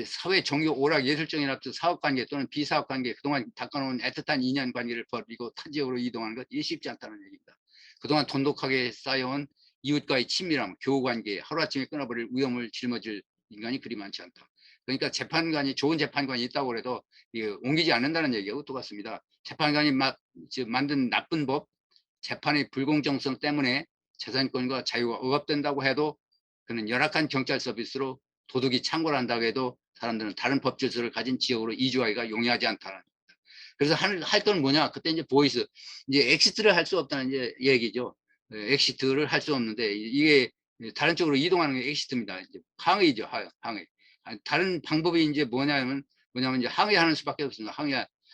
사회 종교 오락 예술적인 합주 사업관계 또는 비사업관계 그동안 닦아놓은 애틋한 인연관계를 버리고 타 지역으로 이동하는 것 이게 쉽지 않다는 얘기입니다. 그동안 돈독하게 쌓여온 이웃과의 친밀함, 교우관계 하루아침에 끊어버릴 위험을 짊어질 인간이 그리 많지 않다. 그러니까 좋은 재판관이 있다고 해도 옮기지 않는다는 얘기하고 똑같습니다. 재판관이 만든 나쁜 법, 재판의 불공정성 때문에 재산권과 자유가 억압된다고 해도 그는 열악한 경찰 서비스로 도둑이 창궐 한다고 해도 사람들은 다른 법 질서를 가진 지역으로 이주하기가 용이하지 않다는 겁니다. 그래서 할 건 뭐냐? 그때 이제 보이스, 이제 엑시트를 할 수 없다는 이제 얘기죠. 엑시트를 할 수 없는데 이게 다른 쪽으로 이동하는 게 엑시트입니다. 이제 항의죠, 항의. 다른 방법이 이제 뭐냐면 이제 항의하는 수밖에 없습니다.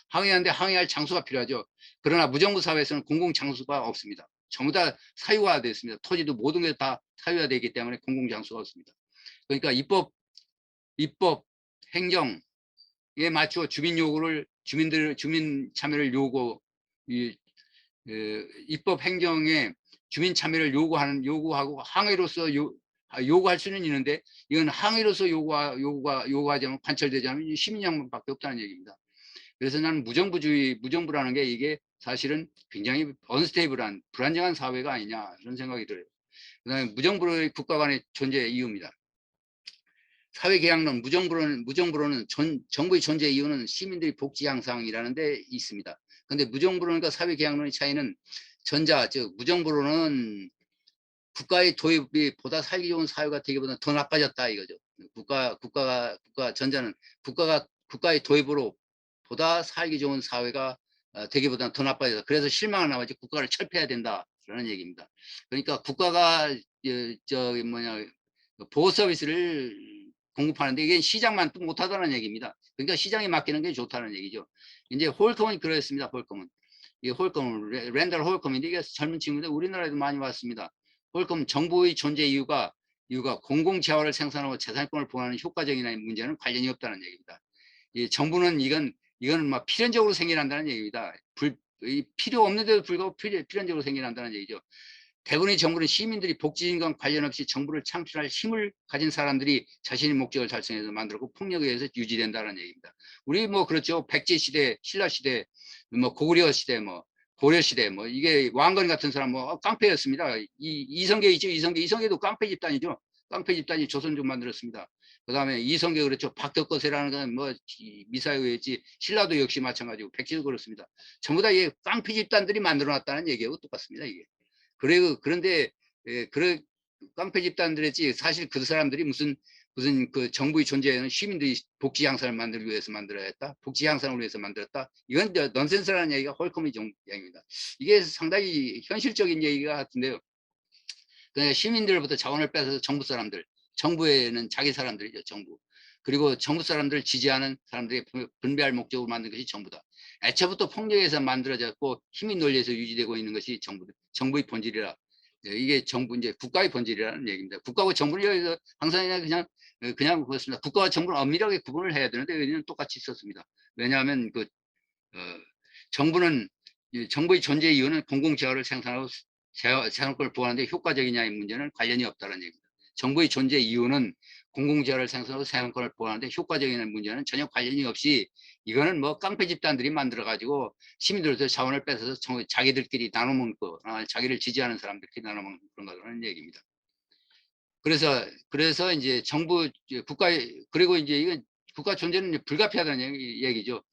항의하는데 항의할 장소가 필요하죠. 그러나 무정부 사회에서는 공공 장소가 없습니다. 전부 다 사유화됐습니다. 토지도 모든 게 다 사유화되기 때문에 공공 장소가 없습니다. 그러니까 입법 행정에 맞추어 주민 참여를 입법 행정에 주민 참여를 요구하고 항의로서 요구할 수는 있는데 이건 항의로서 요구하자면 관철되자면 시민양만밖에 없다는 얘기입니다. 그래서 나는 무정부라는 게 이게 사실은 굉장히 언스테이블한 불안정한 사회가 아니냐 이런 생각이 들어요. 그다음에 무정부의 국가 간의 존재의 이유입니다. 사회계약론 무정부론은 정부의 존재 이유는 시민들의 복지 향상이라는 데 있습니다. 그런데 무정부론과 사회계약론의 차이는 즉 무정부론은 국가의 도입이 보다 살기 좋은 사회가 되기보다는 더 나빠졌다 이거죠. 전자는 국가의 도입으로 보다 살기 좋은 사회가 되기보다는 더 나빠졌다. 그래서 실망을 나머지 국가를 철폐해야 된다라는 얘기입니다. 그러니까 국가가 보호 서비스를 공급하는데 이게 시장만 또 못하다는 얘기입니다. 그러니까 시장에 맡기는 게 좋다는 얘기죠. 이제 홀컴은 그랬습니다. 홀컴은. 이 홀컴, 랜달 홀컴인데 이게 젊은 친구들 우리나라에도 많이 왔습니다. 홀컴 정부의 존재 이유가 공공재화를 생산하고 재산권을 보호하는 효과적인 문제는 관련이 없다는 얘기입니다. 이 정부는 이거는 막 필연적으로 생겨난다는 얘기입니다. 필요 없는데도 불구하고 필연적으로 생겨난다는 얘기죠. 대부분의 정부는 시민들이 복지인과 관련 없이 정부를 창출할 힘을 가진 사람들이 자신의 목적을 달성해서 만들었고 폭력에 의해서 유지된다는 얘기입니다. 우리 뭐 그렇죠. 백제 시대, 신라 시대, 뭐 고구려 시대, 뭐 고려 시대, 뭐 이게 왕건 같은 사람 뭐 깡패였습니다. 이성계 있죠. 이성계도 깡패 집단이죠. 깡패 집단이 조선족 만들었습니다. 그다음에 이성계 그렇죠. 박덕거세라는 건 뭐 미사에 의했지. 신라도 역시 마찬가지고 백제도 그렇습니다. 전부 다 이 깡패 집단들이 만들어놨다는 얘기하고 똑같습니다. 이게. 그런데 그런 깡패 집단들이지 사실 그 사람들이 무슨 그 정부의 존재에는 시민들이 복지 향상을 만들기 위해서 만들어야겠다. 복지 향상을 위해서 만들었다. 이건 넌센스라는 얘기가 홀커미 얘기입니다. 이게 상당히 현실적인 얘기가 같은데요. 그러니까 시민들부터 자원을 뺏어서 정부에는 자기 사람들이죠. 정부. 그리고 정부 사람들을 지지하는 사람들이 분배할 목적으로 만든 것이 정부다. 애초부터 폭력에서 만들어졌고 힘이 논리에서 유지되고 있는 것이 정부의 본질이라. 이게 이제 국가의 본질이라는 얘기입니다. 국가와 정부를 여기서 항상 그냥 그렇습니다. 국가와 정부는 엄밀하게 구분을 해야 되는데 여기는 똑같이 있었습니다. 왜냐하면 정부는 정부의 존재 이유는 공공재화를 생산하고 재산권을 보호하는데 효과적이냐의 문제는 관련이 없다는 얘기입니다. 정부의 존재 이유는 공공재화를 생산하고 재산권을 보호하는데 효과적인 문제는 전혀 관련이 없이 이거는 뭐 깡패 집단들이 만들어가지고 시민들로부터 자원을 뺏어서 자기들끼리 나눠먹는 거, 자기를 지지하는 사람들끼리 나눠먹는 그런 거라는 얘기입니다. 그래서 이제 그리고 이제 이건 국가 존재는 불가피하다는 얘기죠.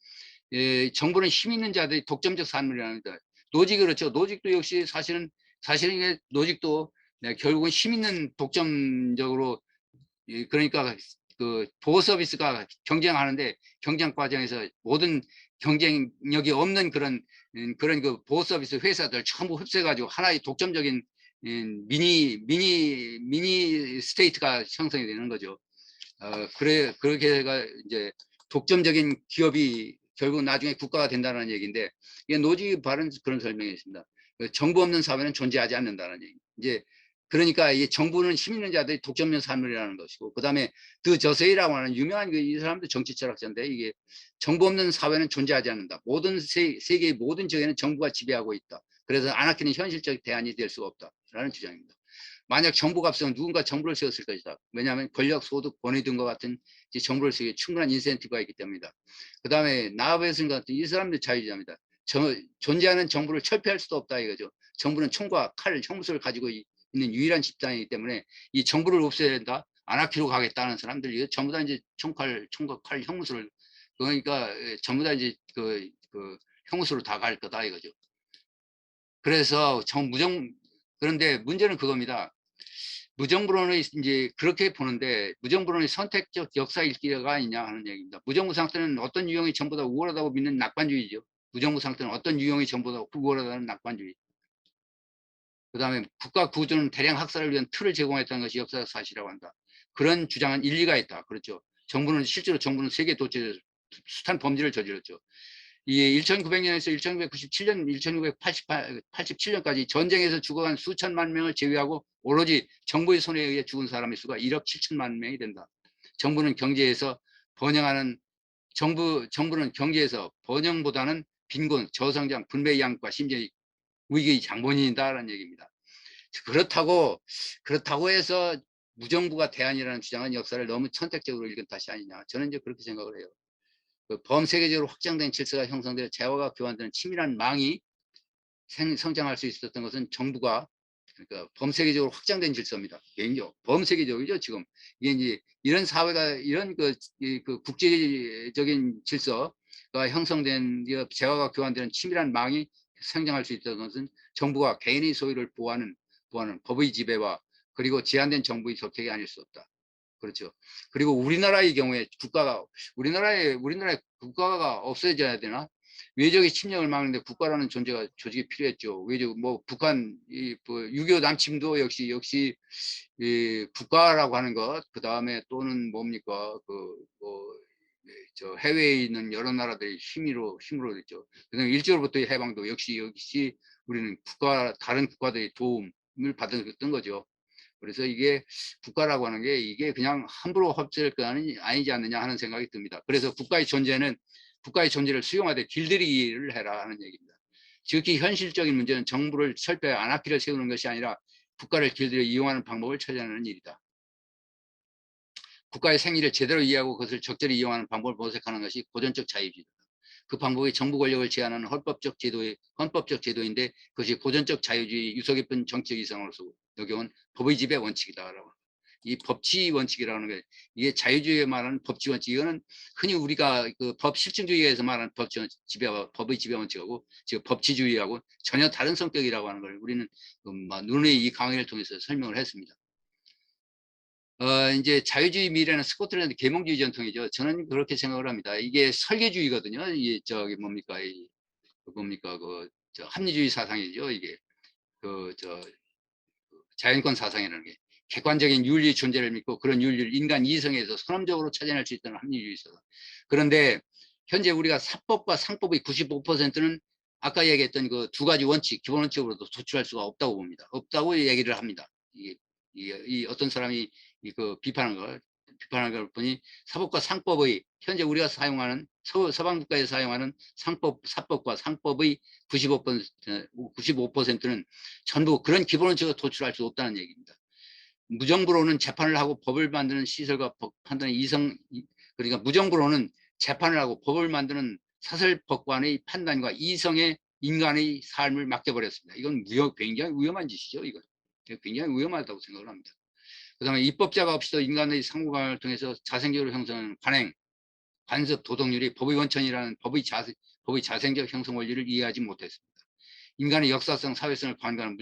정부는 힘 있는 자들이 독점적 산물이라는 거. 노직이 그렇죠. 노직도 역시 사실은 이게 노직도 결국은 힘 있는 독점적으로 그러니까 그 보호 서비스가 경쟁하는데 경쟁 과정에서 모든 경쟁력이 없는 그런 그 보호 서비스 회사들 전부 흡수해가지고 하나의 독점적인 미니 스테이트가 형성이 되는 거죠. 그렇게가 이제 독점적인 기업이 결국 나중에 국가가 된다는 얘기인데 이게 노지 바른 그런 설명이 있습니다. 정부 없는 사회는 존재하지 않는다는 얘기. 이제 그러니까 이 정부는 힘 있는 자들이 독점적 산물이라는 것이고 그다음에 드 저세이라고 하는 유명한 이 사람도 정치 철학자인데 이게 정부 없는 사회는 존재하지 않는다. 세계의 모든 지역에는 정부가 지배하고 있다. 그래서 아나키는 현실적 대안이 될 수가 없다라는 주장입니다. 만약 정부가 없으면 누군가 정부를 세웠을 것이다. 왜냐하면 권력, 소득, 권위 등과 같은 정부를 세우기 충분한 인센티브가 있기 때문이다. 그 다음에 나베슨 같은 이 사람들 자유주의자입니다. 존재하는 정부를 철폐할 수도 없다 이거죠. 정부는 총과 칼, 형무소를 가지고 있는 유일한 집단이기 때문에 이 정부를 없애야 된다. 아나키로 가겠다는 사람들이 전부 다 이제 총과 칼, 형무소를 그러니까 전부 다 이제 그 형무소로 다 갈 거다 이거죠. 그래서 그런데 문제는 그겁니다. 무정부론의 이제 그렇게 보는데 무정부론의 선택적 역사 읽기가 있냐 하는 얘기입니다. 무정부 상태는 어떤 유형이 전부 다 우월하다고 믿는 낙관주의죠. 무정부 상태는 어떤 유형이 전부 다 우월하다는 낙관주의. 그 다음에 국가 구조는 대량 학살을 위한 틀을 제공했다는 것이 역사적 사실이라고 한다. 그런 주장은 일리가 있다. 그렇죠. 실제로 정부는 세계 도처에서 숱한 범죄를 저질렀죠. 이 1900년에서 1997년, 1987년까지 전쟁에서 죽어간 수천만 명을 제외하고 오로지 정부의 손에 의해 죽은 사람의 수가 1억 7천만 명이 된다. 정부는 경제에서 번영보다는 빈곤, 저성장, 분배 양과 심지어 위기의 장본인이다라는 얘기입니다. 그렇다고 해서 무정부가 대안이라는 주장은 역사를 너무 선택적으로 읽은 탓이 아니냐. 저는 이제 그렇게 생각을 해요. 범세계적으로 확장된 질서가 형성되어 재화가 교환되는 치밀한 망이 성장할 수 있었던 것은 정부가 그러니까 범세계적으로 확장된 질서입니다. 개인적 범세계적이죠 지금. 이게 이제 이런 사회가 이런 그 국제적인 질서가 형성된 재화가 교환되는 치밀한 망이 성장할 수 있다는 것은 정부가 개인의 소유를 보호하는 법의 지배와 그리고 제한된 정부의 접촉이 아닐 수 없다. 그렇죠. 그리고 우리나라의 경우에 우리나라의 국가가 없어져야 되나? 외적의 침략을 막는데 국가라는 존재가 조직이 필요했죠. 외적 뭐 북한 뭐6.25 남침도 역시 이 국가라고 하는 것, 그 다음에 또는 뭡니까 저 해외에 있는 여러 나라들의 힘으로 됐죠. 그다음에 일제로부터의 해방도 역시 우리는 다른 국가들의 도움을 받았던 거죠. 그래서 이게 국가라고 하는 게 이게 그냥 함부로 헛될 거 아니지 않느냐 하는 생각이 듭니다. 그래서 국가의 존재를 수용하되 길들이기를 해라 하는 얘기입니다. 즉히 현실적인 문제는 정부를 철저히 안압기를 세우는 것이 아니라 국가를 길들여 이용하는 방법을 찾아내는 일이다. 국가의 생리를 제대로 이해하고 그것을 적절히 이용하는 방법을 모색하는 것이 고전적 자유주의다. 그 방법이 정부 권력을 제한하는 헌법적 제도인데 그것이 고전적 자유주의 유서 깊은 정치적 이상으로서 역겨운 법의 지배 원칙이다라고. 이 법치 원칙이라는 게 이게 자유주의에 말하는 법치 원칙, 이거는 흔히 우리가 그 법 실증주의에서 말하는 법의 지배 원칙하고 지금 법치주의하고 전혀 다른 성격이라고 하는 걸 우리는 눈의 이 강의를 통해서 설명을 했습니다. 이제 자유주의 미래는 스코틀랜드 계몽주의 전통이죠. 저는 그렇게 생각을 합니다. 이게 설계주의거든요. 이게 합리주의 사상이죠. 이게 자연권 사상이라는 게 객관적인 윤리 존재를 믿고 그런 윤리를 인간 이성에서 선험적으로 찾아낼 수 있다는 합리주의 사상. 그런데 현재 우리가 사법과 상법의 95%는 아까 얘기했던 그 두 가지 원칙, 기본 원칙으로도 도출할 수가 없다고 봅니다. 없다고 얘기를 합니다. 이 어떤 사람이 비판하는 걸 보니 사법과 상법의 현재 우리가 사용하는 서방 국가에서 사용하는 사법과 상법의 95%는 전부 그런 기본 원칙을 도출할 수 없다는 얘기입니다. 무정부로는 재판을 하고 법을 만드는 시설과 판단의 그러니까 무정부로는 재판을 하고 법을 만드는 사설법관의 판단과 이성의 인간의 삶을 맡겨버렸습니다. 이건 굉장히 위험한 짓이죠. 이건 굉장히 위험하다고 생각을 합니다. 그다음에 입법자가 없이도 인간의 상호관을 통해서 자생적으로 형성하는 관행, 관습, 도덕률이 법의 원천이라는 법의 자생적 형성 원리를 이해하지 못했습니다. 인간의 역사성, 사회성을 관가하는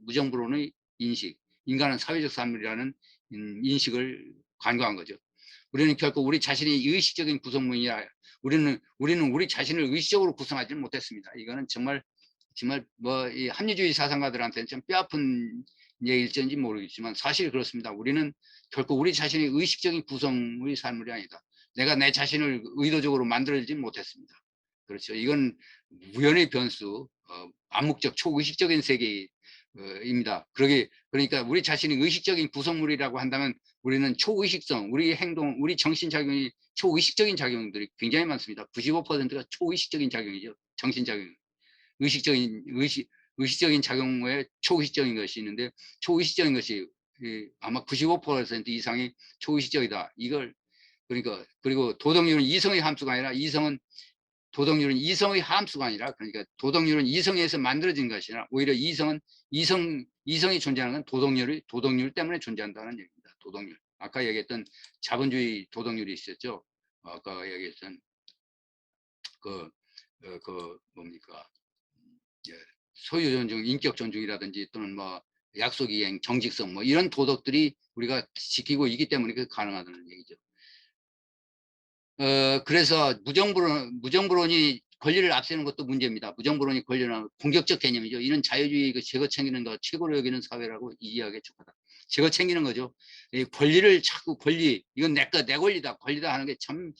무정부론의 인식, 인간은 사회적 산물이라는 인식을 관과한 거죠. 우리는 결코 우리 자신이 의식적인 구성물이야. 우리는 우리 자신을 의식적으로 구성하지 못했습니다. 이거는 정말 이 합리주의 사상가들한테는 좀 뼈아픈 얘기일지 모르겠지만 사실 그렇습니다. 우리는 결코 우리 자신의 의식적인 구성의 산물이 아니다. 내가 내 자신을 의도적으로 만들지 못했습니다. 그렇죠. 이건 우연의 변수, 암묵적 초의식적인 세계입니다. 그러니까 우리 자신이 의식적인 구성물이라고 한다면 우리는 초의식성, 우리 행동, 우리 정신작용이 초의식적인 작용들이 굉장히 많습니다. 95%가 초의식적인 작용이죠. 정신작용. 의식적인 작용 외에 초의식적인 것이 있는데 초의식적인 것이 아마 95% 이상이 초의식적이다. 그리고 도덕률은 이성의 함수가 아니라 도덕률은 이성의 함수가 아니라 그러니까 도덕률은 이성에서 만들어진 것이 아니라 오히려 이성이 존재하는 건 도덕률 때문에 존재한다는 얘기입니다. 도덕률. 아까 얘기했던 자본주의 도덕률이 있었죠. 아까 얘기했던 뭡니까? 소유 존중, 인격 존중이라든지 또는 뭐 약속 이행, 정직성 뭐 이런 도덕들이 우리가 지키고 있기 때문에 그게 가능하다는 얘기죠. 그래서 무정부론이 권리를 앞세우는 것도 문제입니다. 무정부론이 권리는 공격적 개념이죠. 이런 자유주의 제거 챙기는 거 최고로 여기는 사회라고 이해하기 좋다. 제거 챙기는 거죠. 이 권리를 자꾸 이건 내 권리다 하는 게 참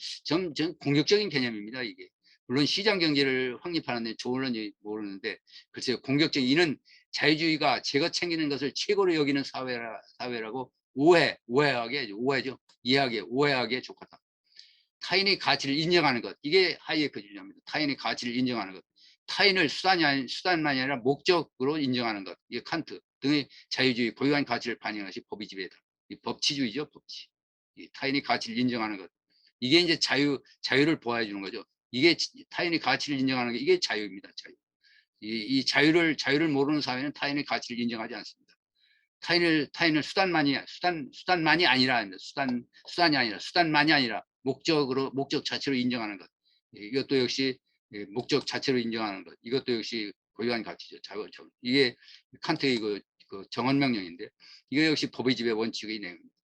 공격적인 개념입니다. 이게. 물론 시장 경제를 확립하는데 좋을는지 모르는데 글쎄요. 이는 자유주의가 제거 챙기는 것을 최고로 여기는 사회라고 오해하기에 좋겠다. 타인의 가치를 인정하는 것. 이게 하이에크 주장입니다. 타인의 가치를 인정하는 것. 타인을 수단만이 아니라 목적으로 인정하는 것. 이게 칸트 등의 자유주의 고유한 가치를 반영하는 것이 법의 지배다. 이 법치주의죠. 법치. 이 타인의 가치를 인정하는 것. 이게 이제 자유를 보호해 주는 거죠. 이게 타인의 가치를 인정하는 게 이게 자유입니다. 자유. 이 자유를 모르는 사회는 타인의 가치를 인정하지 않습니다. 타인을 수단만이 아니라 수단이 아니라 수단만이 아니라 목적 자체로 인정하는 것. 이것도 역시 목적 자체로 인정하는 것. 이것도 역시 고유한 가치죠. 자본주의. 이게 칸트의 그 정언 명령인데 이거 역시 법의 지배 원칙의 내용입니다.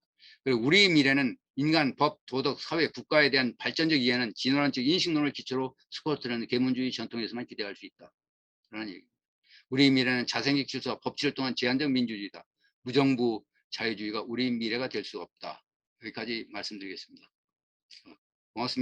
그리고 우리의 미래는 인간, 법, 도덕, 사회, 국가에 대한 발전적 이해는 진화론적 인식론을 기초로 스포츠라는 계문주의 전통에서만 기대할 수 있다. 그런 얘기. 우리의 미래는 자생적 질서와 법치를 통한 제한적 민주주의다. 무정부 자유주의가 우리의 미래가 될 수 없다. 여기까지 말씀드리겠습니다. 고맙습니다.